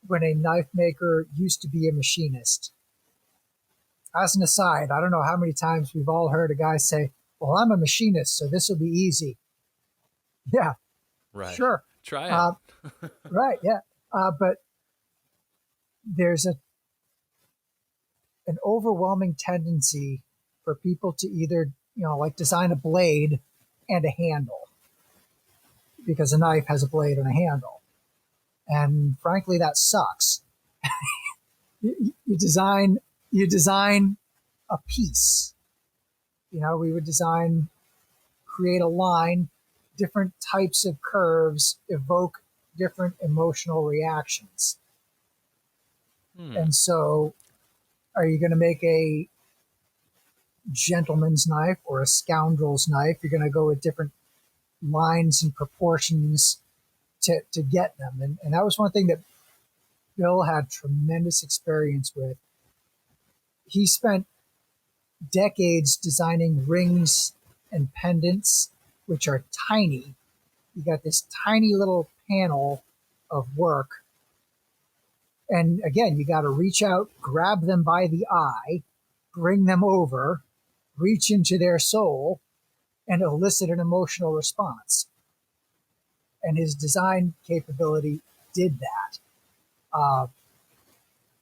when a knife maker used to be a machinist. As an aside, I don't know how many times we've all heard a guy say, "Well, I'm a machinist, so this will be easy." Yeah, right. Sure. Try it. Right, yeah. But there's an overwhelming tendency for people to either, design a blade and a handle, because a knife has a blade and a handle. And frankly, that sucks. You design a piece. We would create a line, different types of curves evoke different emotional reactions. And so, are you going to make a gentleman's knife or a scoundrel's knife? You're going to go with different lines and proportions to get them. And that was one thing that Bill had tremendous experience with. He spent decades designing rings and pendants, which are tiny. You got this tiny little panel of work. And again, you got to reach out, grab them by the eye, bring them over, reach into their soul, and elicit an emotional response. And his design capability did that.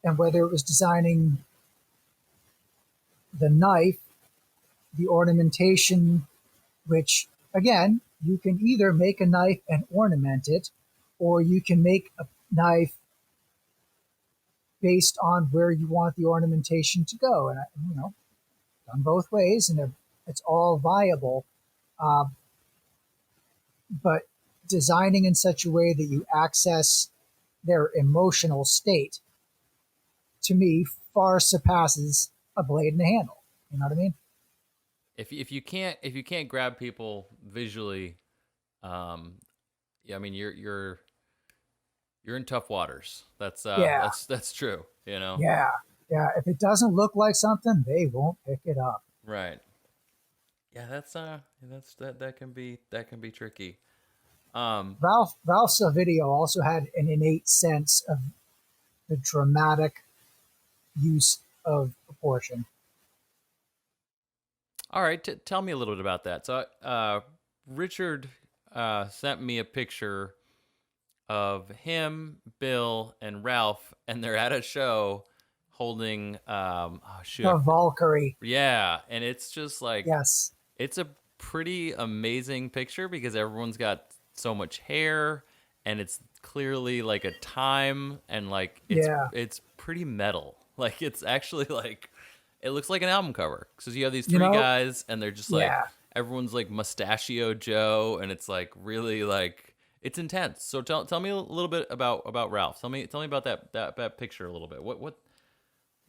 And whether it was designing the knife, the ornamentation, which, again, you can either make a knife and ornament it, or you can make a knife based on where you want the ornamentation to go. And, done both ways, and it's all viable. But designing in such a way that you access their emotional state, to me, far surpasses a blade and a handle. You know what I mean? If you can't grab people visually, yeah, I mean you're in tough waters. That's true. Yeah. If it doesn't look like something, they won't pick it up. Right. Yeah, that can be tricky. Ralph Savidio also had an innate sense of the dramatic use of proportion. All right, tell me a little bit about that. So, Richard sent me a picture of him, Bill, and Ralph, and they're at a show holding The Valkyrie. Yeah, and it's just like Yes. it's a pretty amazing picture because everyone's got so much hair and it's clearly like a time and like it's pretty metal. Like it's actually like it looks like an album cover because you have these three guys and they're just like everyone's like Mustachio Joe and it's like really like it's intense. So tell me a little bit about Ralph. Tell me about that picture a little bit.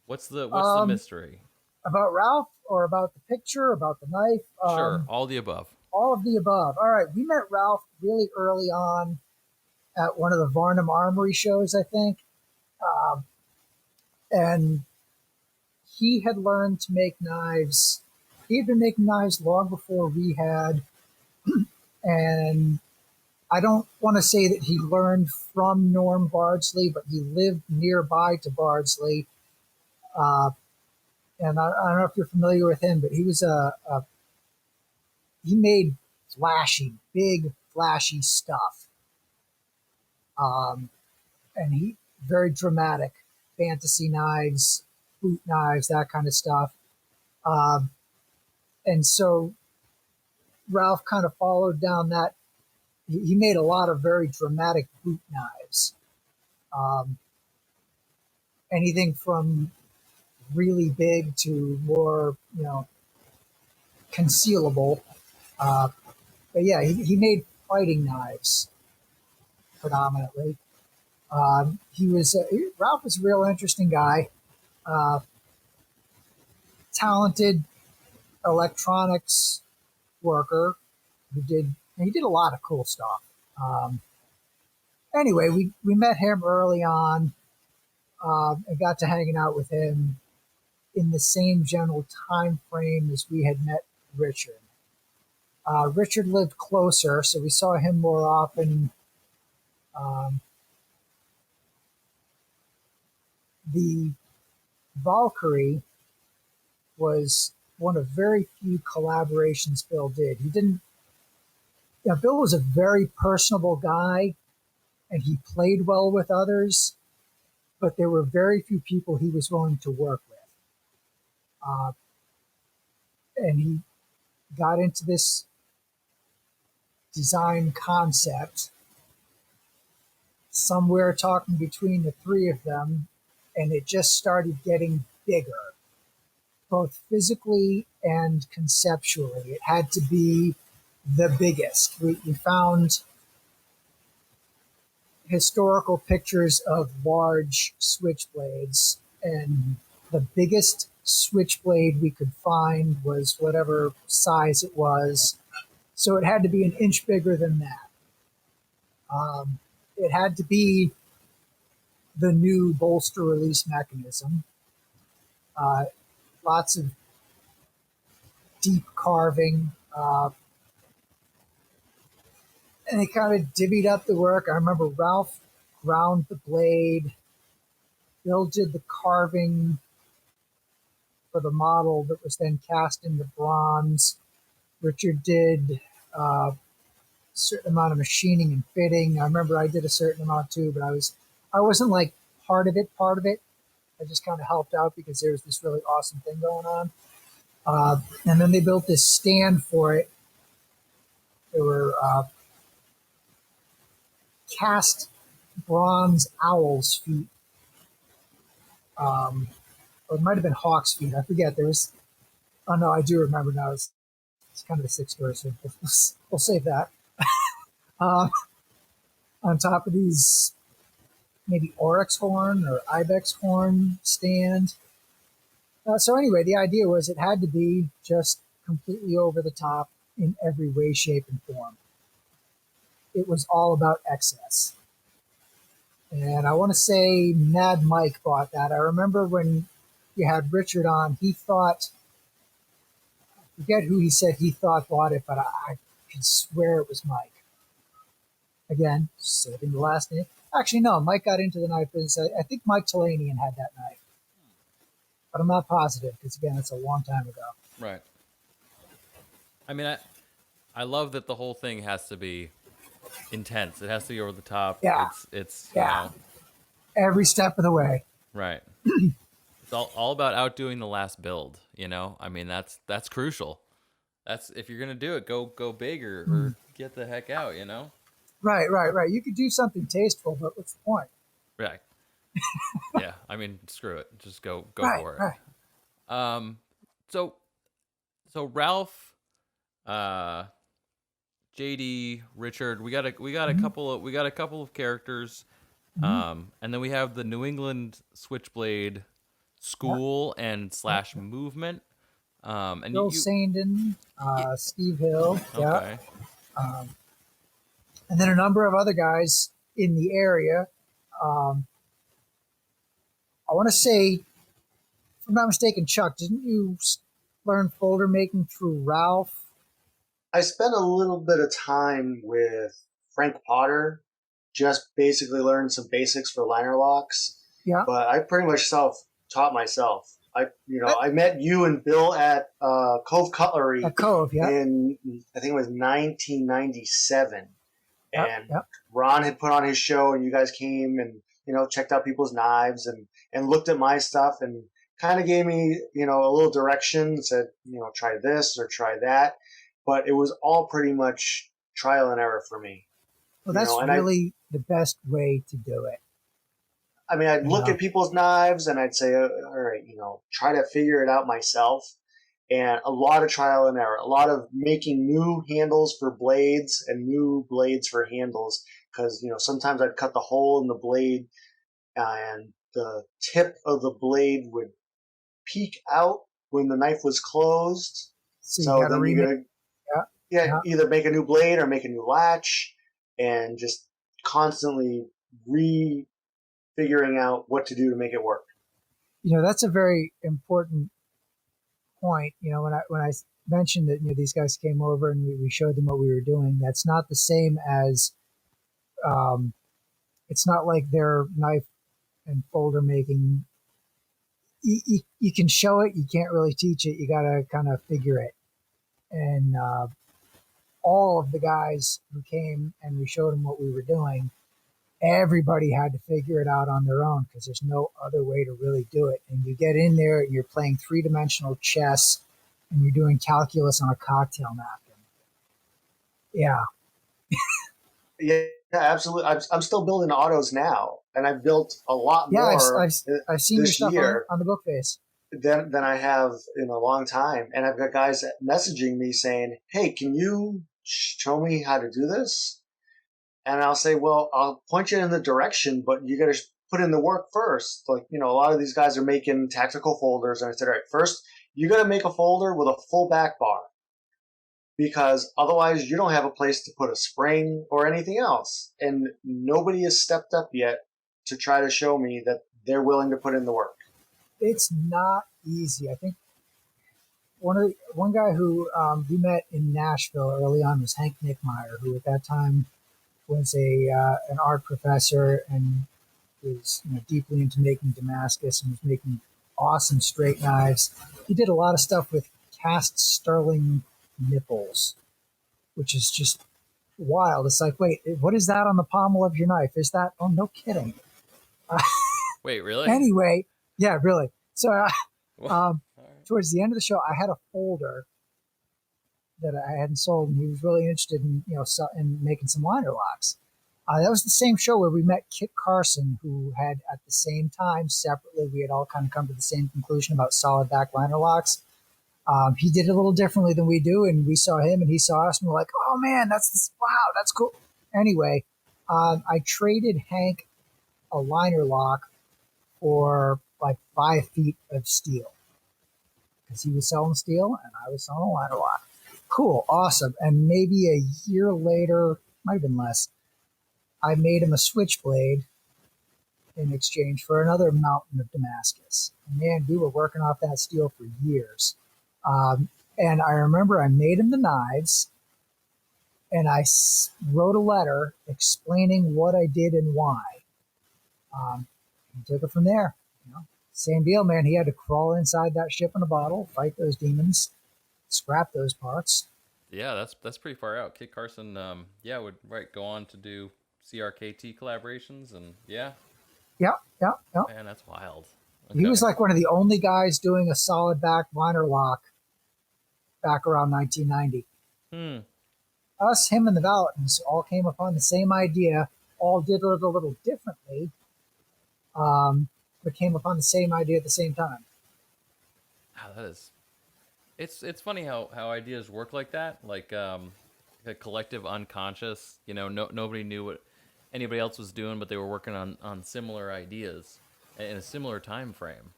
What's the mystery? About Ralph or about the picture, about the knife? Sure, all the above. All of the above. All right, we met Ralph really early on at one of the Varnum Armory shows, I think. And he had learned to make knives. He had been making knives long before we had. And I don't want to say that he learned from Norm Bardsley, but he lived nearby to Bardsley. And I don't know if you're familiar with him, but he was he made big, flashy stuff. And he very dramatic, fantasy knives, boot knives, that kind of stuff. And so Ralph kind of followed down that. He made a lot of very dramatic boot knives. Anything from really big to more, concealable. But yeah, he made fighting knives predominantly. Ralph was a real interesting guy, talented electronics worker he did a lot of cool stuff. Anyway, we met him early on and got to hanging out with him in the same general time frame as we had met Richard. Richard lived closer, so we saw him more often. The Valkyrie was one of very few collaborations Bill did. Bill was a very personable guy, and he played well with others, but there were very few people he was willing to work with. And he got into this design concept somewhere talking between the three of them, and it just started getting bigger, both physically and conceptually. It had to be the biggest. We found historical pictures of large switchblades, and the biggest switchblade we could find was whatever size it was. So it had to be an inch bigger than that. It had to be the new bolster release mechanism. Lots of deep carving. And they kind of divvied up the work. I remember Ralph ground the blade. Bill did the carving for the model that was then cast into bronze. Richard did a certain amount of machining and fitting. I remember I did a certain amount too, but I wasn't like part of it. I just kind of helped out because there was this really awesome thing going on. And then they built this stand for it. There were cast bronze owl's feet. Or it might have been hawk's feet. I forget. Oh no, I do remember now. It's kind of a sixth person. We'll save that. On top of these, maybe oryx horn or ibex horn stand. So anyway, the idea was it had to be just completely over the top in every way, shape, and form. It was all about excess. And I want to say Mad Mike bought that. I remember when you had Richard on, he thought, I forget who he said he thought bought it, but I can swear it was Mike. Again, saving the last name. Actually, no, Mike got into the knife business. I think Mike Talanian had that knife. But I'm not positive because, again, it's a long time ago. Right. I mean, I love that the whole thing has to be intense. It has to be over the top. Yeah. It's yeah. Every step of the way. Right. It's all about outdoing the last build, I mean, that's crucial. That's if you're gonna do it, go big or get the heck out. You know. Right, right, right. You could do something tasteful, but what's the point? Right. Yeah. I mean, screw it. Just go Right, for right. it. So so Ralph, uh, JD, Richard, we got a couple of characters. And then we have the New England Switchblade Yeah. School and slash movement. And Bill you Sandin, yeah, Steve Hill, yeah, okay. and then a number of other guys in the area. Um, I want to say, if I'm not mistaken, Chuck, didn't you learn folder making through Ralph? I spent a little bit of time with Frank Potter, just basically learned some basics for liner locks, Yeah, but I pretty much self-taught myself. at, I met you and Bill at Cove Cutlery at Cove. Yeah, in, I think it was 1997. yeah, And yeah. Ron had put on his show, and you guys came and checked out people's knives and looked at my stuff and kind of gave me a little direction. Said try this or try that, but it was all pretty much trial and error for me. Well, that's And really the best way to do it. I mean, I'd look Yeah. at people's knives and I'd say, all right, try to figure it out myself. And a lot of trial and error, a lot of making new handles for blades and new blades for handles. Because, sometimes I'd cut the hole in the blade and the tip of the blade would peek out when the knife was closed. So you So got to then remake. you Yeah, gotta either make a new blade or make a new latch and just constantly figuring out what to do to make it work. that's a very important point. When I mentioned that these guys came over and we showed them what we were doing, that's not the same as it's not like their knife and folder making. You can show it, you can't really teach it. You got to kind of figure it. And all of the guys who came and we showed them what we were doing, everybody had to figure it out on their own because there's no other way to really do it. And you get in there and you're playing three-dimensional chess and you're doing calculus on a cocktail napkin. Yeah. Yeah, absolutely. I'm still building autos now, and I've built a lot Yeah, more I've seen your this stuff year on the book face. than I have in a long time. And I've got guys messaging me saying, "Hey, can you show me how to do this?" And I'll say, "Well, I'll point you in the direction, but you got to put in the work first." Like, a lot of these guys are making tactical folders, and I said, "All right, first you got to make a folder with a full back bar." Because otherwise you don't have a place to put a spring or anything else. And nobody has stepped up yet to try to show me that they're willing to put in the work. It's not easy. I think one guy who we met in Nashville early on was Hank Nickmeyer, who at that time was an art professor and was deeply into making Damascus and was making awesome straight knives. He did a lot of stuff with cast sterling nipples, which is just wild. It's like, wait, what is that on the pommel of your knife? Is that? Oh, no kidding. Wait, really? Anyway, yeah, really. So Well, all right. towards the end of the show, I had a folder that I hadn't sold, and he was really interested in in making some liner locks. That was the same show where we met Kit Carson, who had at the same time separately we had all kind of come to the same conclusion about solid back liner locks. He did it a little differently than we do, and we saw him and he saw us, and we're like, "Oh man, wow, that's cool." Anyway, I traded Hank a liner lock for like 5 feet of steel because he was selling steel and I was selling a liner lock. Cool, awesome. And maybe a year later, might have been less, I made him a switchblade in exchange for another mountain of Damascus. And man, we were working off that steel for years. And I remember I made him the knives and I wrote a letter explaining what I did and why. And took it from there. Same deal, man. He had to crawl inside that ship in a bottle, fight those demons, scrap those parts. Yeah, that's pretty far out. Kit Carson, would go on to do CRKT collaborations, and yeah, Yep. man, that's wild. He was like one of the only guys doing a solid back liner lock back around 1990. Hmm. Us, him, and the Valentins all came upon the same idea, all did it a little differently, but came upon the same idea at the same time. Oh, that is. It's funny how ideas work like that, like a collective unconscious. Nobody knew what anybody else was doing, but they were working on similar ideas in a similar time frame.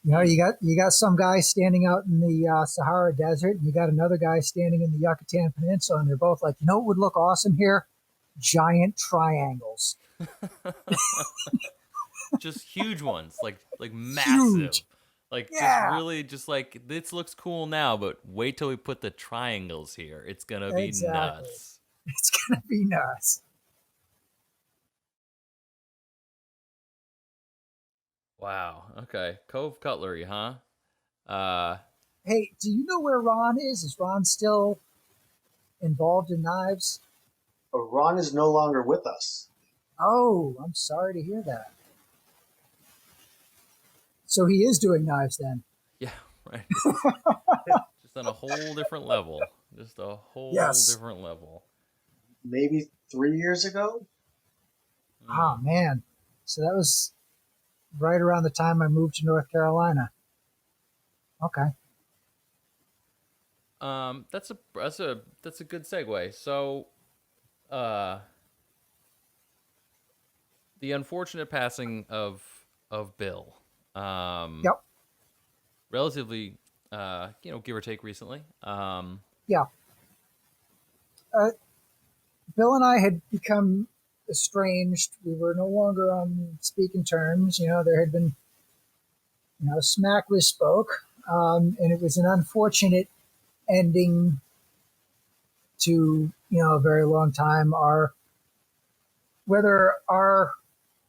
You got some guy standing out in the Sahara Desert, and you got another guy standing in the Yucatan Peninsula, and they're both like, what would look awesome here? Giant triangles. Just huge ones, like massive. Huge. Like Yeah. just really just like this looks cool now, but wait till we put the triangles here. It's gonna be Exactly. nuts. It's gonna be nuts. Wow. Okay. Cove Cutlery, huh? Hey, do you know where Ron is? Is Ron still involved in knives? But Ron is no longer with us. Oh, I'm sorry to hear that. So he is doing knives then. Yeah, right. Just on a whole different level. Just a whole different level. Maybe 3 years ago? Oh, man. So that was right around the time I moved to North Carolina. Okay. That's a good segue. So, the unfortunate passing of Bill. Yep. Relatively, give or take recently. Yeah. Bill and I had become estranged. We were no longer on speaking terms. There had been, smack was spoke, and it was an unfortunate ending to, a very long time. Whether our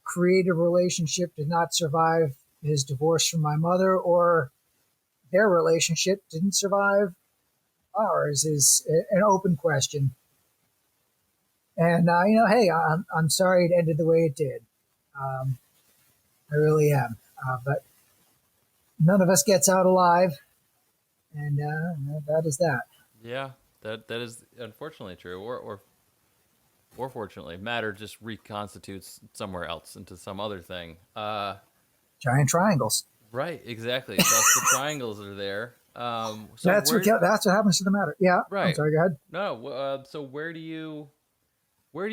creative relationship did not survive his divorce from my mother, or their relationship didn't survive ours, is an open question. And hey, I'm sorry it ended the way it did. I really am. But none of us gets out alive, and that is that. Yeah, that is unfortunately true, or fortunately, matter just reconstitutes somewhere else into some other thing. Giant triangles. Right, exactly. So the triangles are there. So that's what happens to the matter. Yeah. Right. I'm sorry. Go ahead. No. So where do you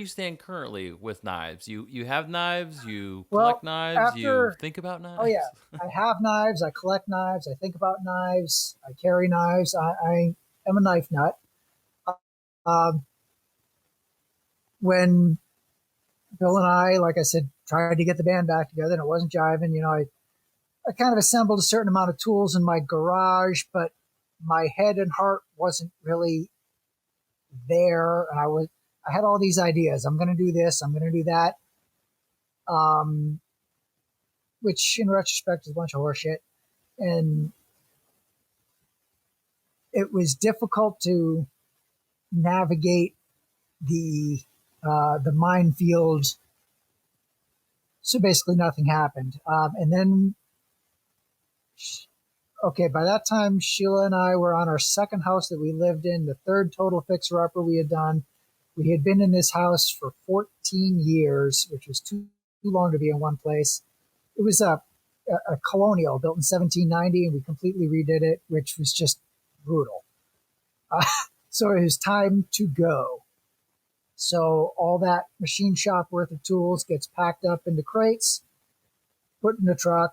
stand currently with knives? You have knives. You collect knives. You think about knives. Oh yeah, I have knives. I collect knives. I think about knives. I carry knives. I am a knife nut. When Bill and I, like I said, tried to get the band back together, and it wasn't jiving. I kind of assembled a certain amount of tools in my garage, but my head and heart wasn't really there. And I had all these ideas. I'm going to do this. I'm going to do that. Which in retrospect is a bunch of horseshit. And it was difficult to navigate the minefield. So basically nothing happened. And then, okay, by that time, Sheila and I were on our second house that we lived in, the third total fixer-upper we had done. We had been in this house for 14 years, which was too long to be in one place. It was a colonial built in 1790, and we completely redid it, which was just brutal. So it was time to go. So all that machine shop worth of tools gets packed up into crates, put in the truck.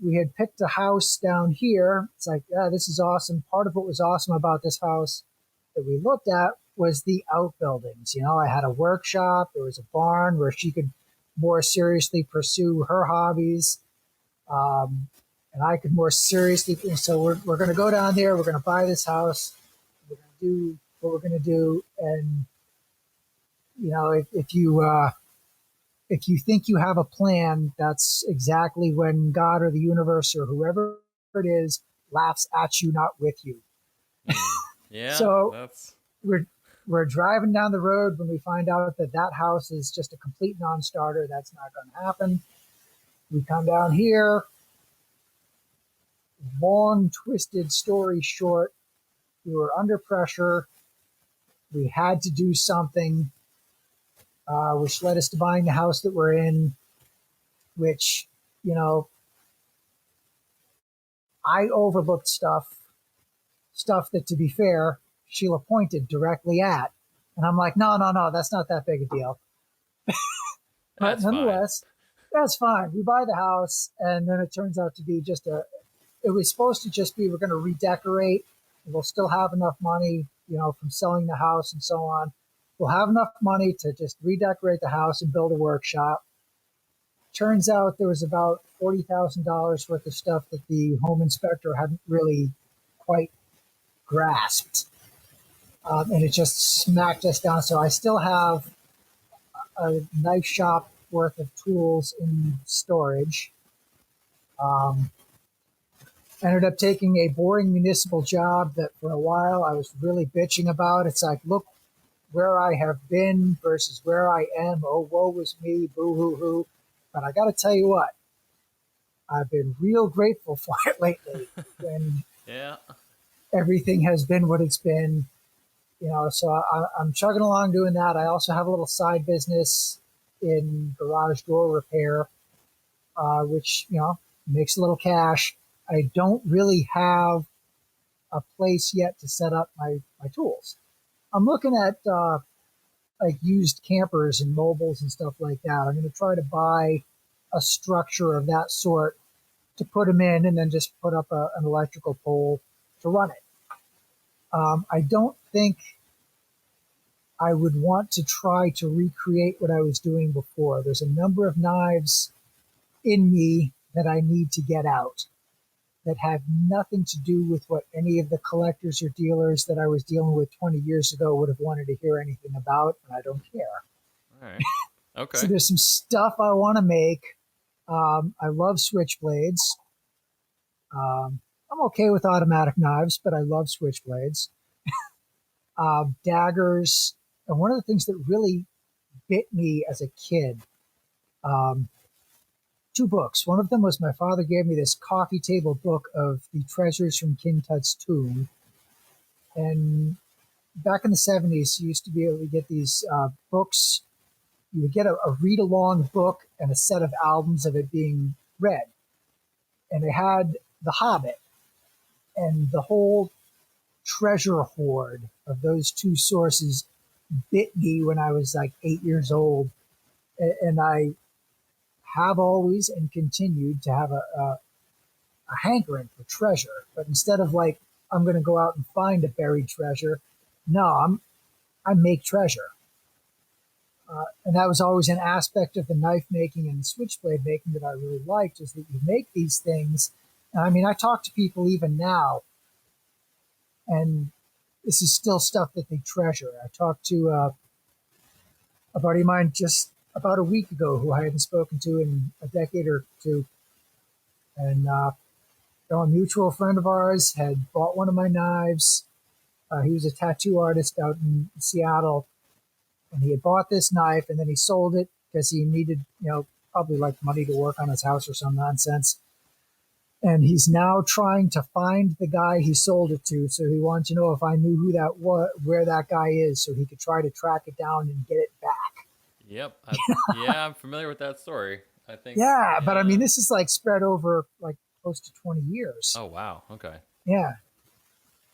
We had picked a house down here. It's like, this is awesome. Part of what was awesome about this house that we looked at was the outbuildings. I had a workshop. There was a barn where she could more seriously pursue her hobbies. And I could more seriously. So we're going to go down there. We're going to buy this house. We're going to do what we're going to do. And, if you think you have a plan, that's exactly when God or the universe or whoever it is laughs at you, not with you. Yeah. So we're driving down the road when we find out that house is just a complete non-starter. That's not going to happen. We come down here. long, twisted story short, we were under pressure. We had to do something, which led us to buying the house that we're in, which, you know, I overlooked stuff that, to be fair, Sheila pointed directly at. And I'm like, no, that's not that big a deal. But That's nonetheless, that's fine. We buy the house, and then it turns out to be it was supposed to just be, we're going to redecorate. We'll still have enough money, you know, from selling the house and so on. We'll have enough money to just redecorate the house and build a workshop. Turns out there was about $40,000 worth of stuff that the home inspector hadn't really quite grasped. And it just smacked us down. So I still have a knife shop worth of tools in storage. Ended up taking a boring municipal job that for a while I was really bitching about. It's like, look where I have been versus where I am. Oh, woe is me, boo hoo hoo. But I got to tell you what, I've been real grateful for it lately when Yeah. everything has been what it's been. You know, so I'm chugging along doing that. I also have a little side business in garage door repair, which, you know, makes a little cash. I don't really have a place yet to set up my tools. I'm looking at like used campers and mobiles and stuff like that. I'm going to try to buy a structure of that sort to put them in and then just put up an electrical pole to run it. I don't think I would want to try to recreate what I was doing before. There's a number of knives in me that I need to get out that have nothing to do with what any of the collectors or dealers that I was dealing with 20 years ago would have wanted to hear anything about, and I don't care. All right. Okay. So there's some stuff I want to make. I love switchblades. I'm okay with automatic knives, but I love switchblades. Daggers. And one of the things that really bit me as a kid, two books. One of them was my father gave me this coffee table book of the treasures from King Tut's tomb. And back in the 70s, you used to be able to get these books. You would get a read-along book and a set of albums of it being read. And it had The Hobbit and the whole treasure hoard of those two sources bit me when I was like 8 years old. And I have always and continued to have a hankering for treasure. But instead of like, I'm going to go out and find a buried treasure, no, I make treasure. And that was always an aspect of the knife making and the switchblade making that I really liked, is that you make these things. And I mean, I talk to people even now, and this is still stuff that they treasure. I talked to a buddy of mine just about a week ago who I hadn't spoken to in a decade or two. And a mutual friend of ours had bought one of my knives. He was a tattoo artist out in Seattle. And he had bought this knife, and then he sold it because he needed, probably like money to work on his house or some nonsense. And he's now trying to find the guy he sold it to. So he wanted to know if I knew who that was, where that guy is, so he could try to track it down and get it back. Yep. Yeah, I'm familiar with that story. I think. Yeah, but I mean, this is like spread over like close to 20 years. Oh, wow. Okay. Yeah.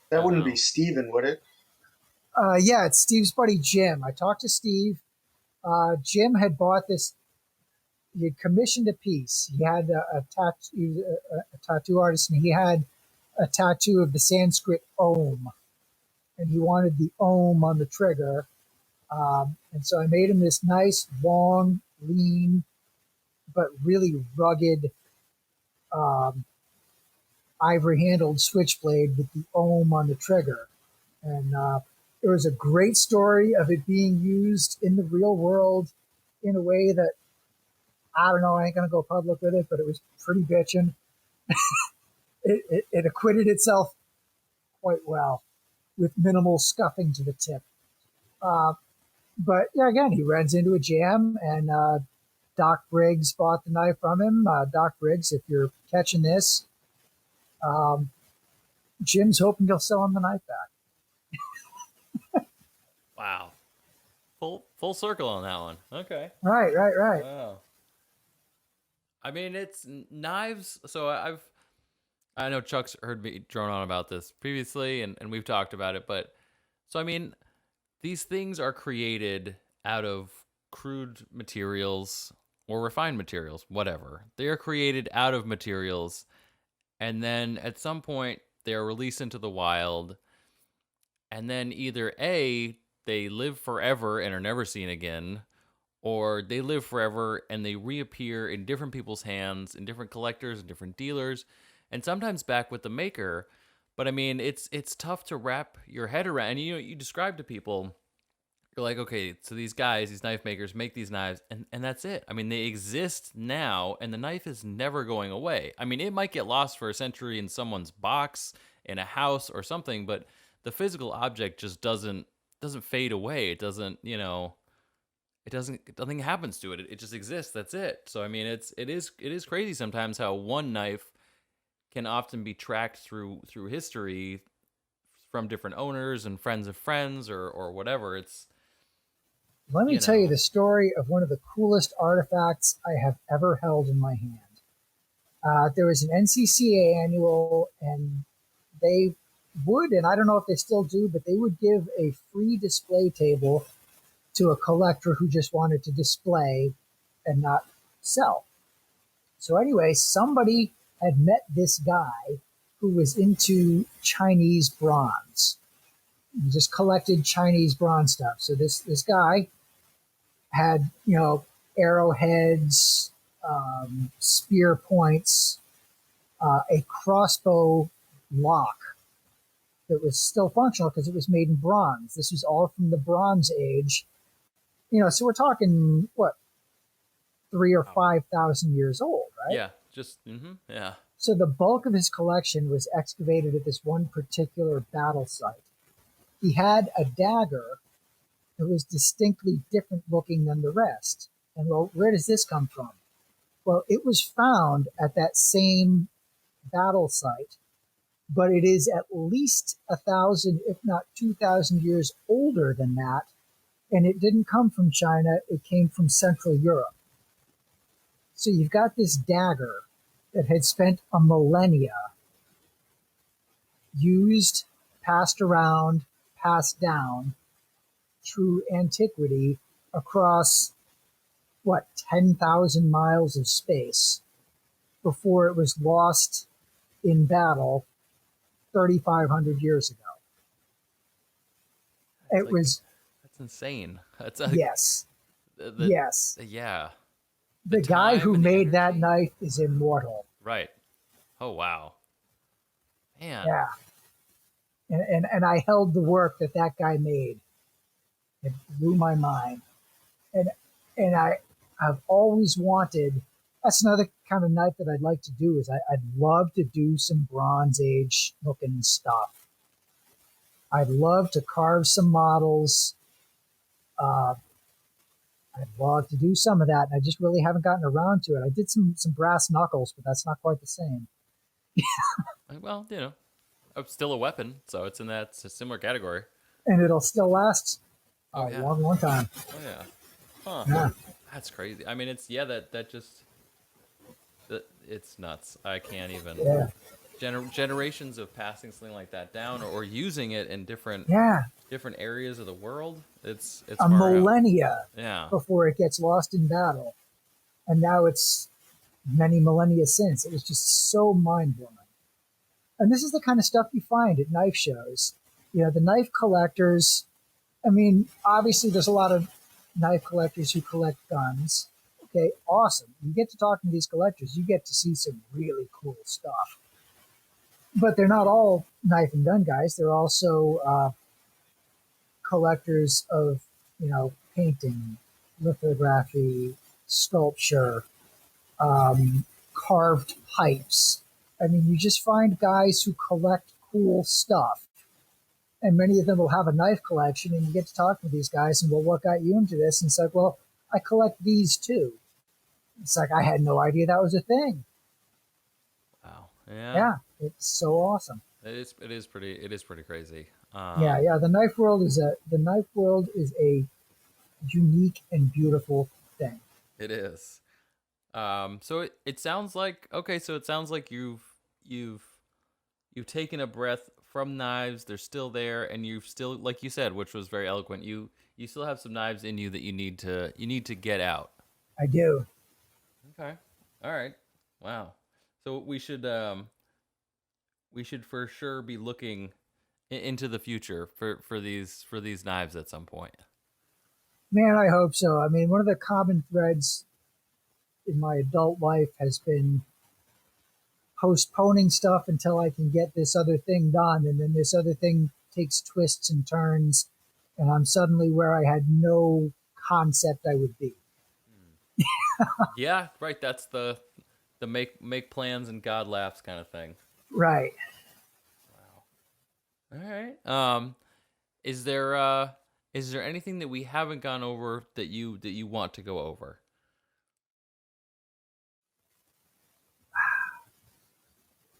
That wouldn't be Steven, would it? Yeah, it's Steve's buddy Jim. I talked to Steve. Jim had bought this. He had commissioned a piece. He had a tattoo artist, and he had a tattoo of the Sanskrit Om, and he wanted the Om on the trigger. And so I made him this nice, long, lean, but really rugged ivory-handled switchblade with the Om on the trigger. And there was a great story of it being used in the real world in a way that, I don't know, I ain't going to go public with it, but it was pretty bitchin'. It acquitted itself quite well with minimal scuffing to the tip. But yeah, again, he runs into a jam, and Doc Briggs bought the knife from him. Doc Briggs, if you're catching this, Jim's hoping he'll sell him the knife back. Wow. Full circle on that one. Okay. Right. Wow. I mean, it's knives. So I know Chuck's heard me drone on about this previously, and we've talked about it. But so I mean, these things are created out of crude materials or refined materials, whatever. They are created out of materials, and then at some point they are released into the wild, and then either A, they live forever and are never seen again, or they live forever and they reappear in different people's hands, in different collectors and different dealers, and sometimes back with the maker. But I mean, it's tough to wrap your head around. And you describe to people, you're like, okay, so these guys, these knife makers make these knives, and that's it. I mean, they exist now, and the knife is never going away. I mean, it might get lost for a century in someone's box, in a house or something, but the physical object just doesn't fade away. It doesn't, nothing happens to it. It just exists. That's it. So I mean, it is crazy sometimes how one knife can often be tracked through history from different owners and friends of friends or whatever. Let me tell you the story of one of the coolest artifacts I have ever held in my hand. There was an NCCA annual, and they would, and I don't know if they still do, but they would give a free display table to a collector who just wanted to display and not sell. So anyway, somebody had met this guy who was into Chinese bronze. He just collected Chinese bronze stuff. So this guy had, arrowheads, spear points, a crossbow lock that was still functional because it was made in bronze. This was all from the Bronze Age. So we're talking, 3,000 or 5,000 years old, right? Yeah, yeah. So the bulk of his collection was excavated at this one particular battle site. He had a dagger that was distinctly different looking than the rest. And well, where does this come from? Well, it was found at that same battle site, but it is at least 1,000, if not 2,000 years older than that. And it didn't come from China, it came from Central Europe. So you've got this dagger that had spent a millennia used, passed around, passed down through antiquity across, 10,000 miles of space before it was lost in battle 3,500 years ago. That's insane. Yes. Yes. Yeah. The guy who made that knife is immortal. Right. Oh, wow. Man. Yeah. And I held the work that guy made. It blew my mind. And I've always wanted, that's another kind of knife that I'd like to do, is I'd love to do some Bronze Age looking stuff. I'd love to carve some models. I'd love to do some of that, and I just really haven't gotten around to it. I did some brass knuckles, but that's not quite the same. Well, it's still a weapon, so it's in that similar category. And it'll still last a long time. Oh, yeah. Huh. Yeah. That's crazy. I mean, it's, it's nuts. I can't even. Yeah. Generations of passing something like that down or using it in different areas of the world. It's a millennia Yeah. before it gets lost in battle. And now it's many millennia since. It was just so mind-blowing. And this is the kind of stuff you find at knife shows. The knife collectors, I mean, obviously there's a lot of knife collectors who collect guns. Okay, awesome. You get to talk to these collectors, you get to see some really cool stuff. But they're not all knife and gun guys. They're also collectors of, painting, lithography, sculpture, carved pipes. I mean, you just find guys who collect cool stuff. And many of them will have a knife collection, and you get to talk to these guys, and, well, what got you into this? And it's like, well, I collect these too. It's like, I had no idea that was a thing. Wow. Yeah. It's so awesome. It is pretty crazy. Yeah. The knife world is a unique and beautiful thing. It is. So it sounds like okay. So it sounds like you've taken a breath from knives. They're still there, and you've still, like you said, which was very eloquent. You still have some knives in you that you need to get out. I do. Okay. All right. Wow. So we should for sure be looking into the future for these knives at some point. Man, I hope so. I mean, one of the common threads in my adult life has been postponing stuff until I can get this other thing done. And then this other thing takes twists and turns. And I'm suddenly where I had no concept I would be. Yeah, right. That's the make plans and God laughs kind of thing. Right. All right. Is there anything that we haven't gone over that you want to go over?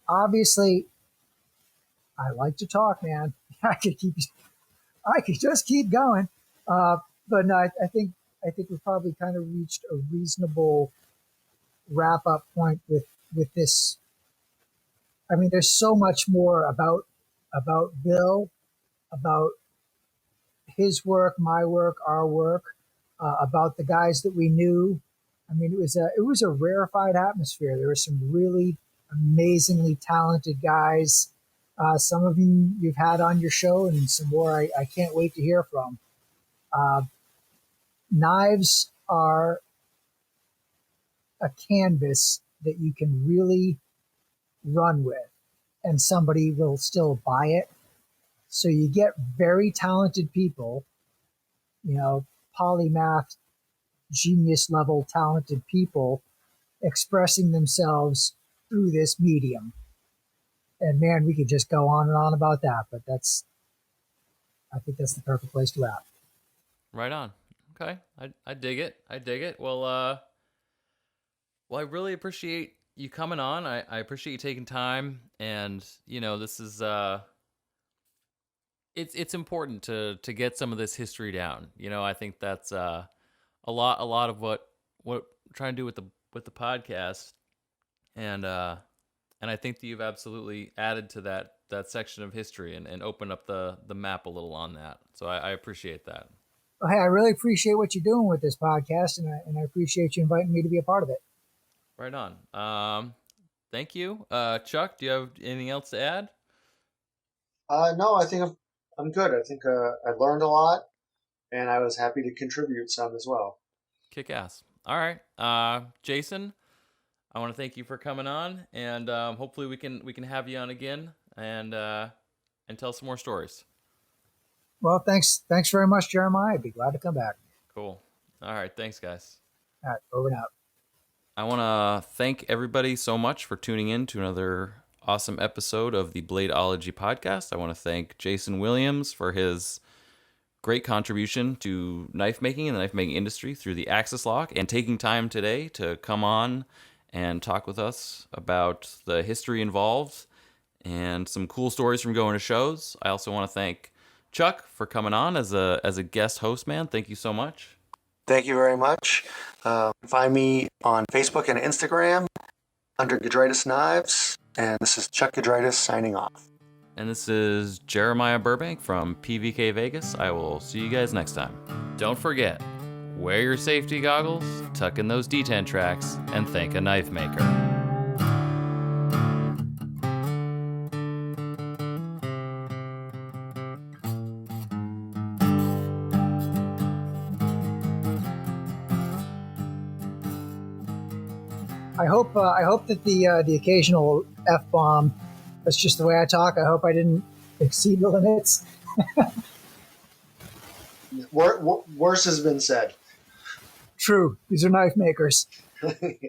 Obviously, I like to talk, man. I could just keep going. But no, I think we've probably kind of reached a reasonable wrap up point with this. I mean, there's so much more about Bill, about his work, my work, our work, about the guys that we knew. I mean, it was a rarefied atmosphere. There were some really amazingly talented guys. Some of them you've had on your show, and some more I can't wait to hear from. Knives are a canvas that you can really run with, and somebody will still buy it. So you get very talented people, polymath, genius level talented people expressing themselves through this medium. And man, we could just go on and on about that, but I think that's the perfect place to wrap. Right on. Okay. I dig it. I dig it. Well, I really appreciate you coming on. I appreciate you taking time, and this is it's important to get some of this history down. I think that's a lot of what we're trying to do with the podcast, and I think that you've absolutely added to that section of history and opened up the map a little on that. So I appreciate that. Well, hey, I really appreciate what you're doing with this podcast, and I appreciate you inviting me to be a part of it. Right on. Thank you. Chuck, do you have anything else to add? No, I think I'm good. I think I learned a lot, and I was happy to contribute some as well. Kick ass. All right. Jason, I want to thank you for coming on, and hopefully we can have you on again and tell some more stories. Well, thanks very much, Jeremiah. I'd be glad to come back. Cool. All right. Thanks, guys. All right. Over and out. I want to thank everybody so much for tuning in to another awesome episode of the Bladeology podcast. I want to thank Jason Williams for his great contribution to knife making and the knife making industry through the Axis Lock, and taking time today to come on and talk with us about the history involved and some cool stories from going to shows. I also want to thank Chuck for coming on as a guest host, man. Thank you so much. Thank you very much. Find me on Facebook and Instagram under Gudritis Knives. And this is Chuck Gudritis signing off. And this is Jeremiah Burbank from PVK Vegas. I will see you guys next time. Don't forget, wear your safety goggles, tuck in those D10 tracks, and thank a knife maker. I hope that the occasional F-bomb, that's just the way I talk. I hope I didn't exceed the limits. Worse has been said. True. These are knife makers. Yeah.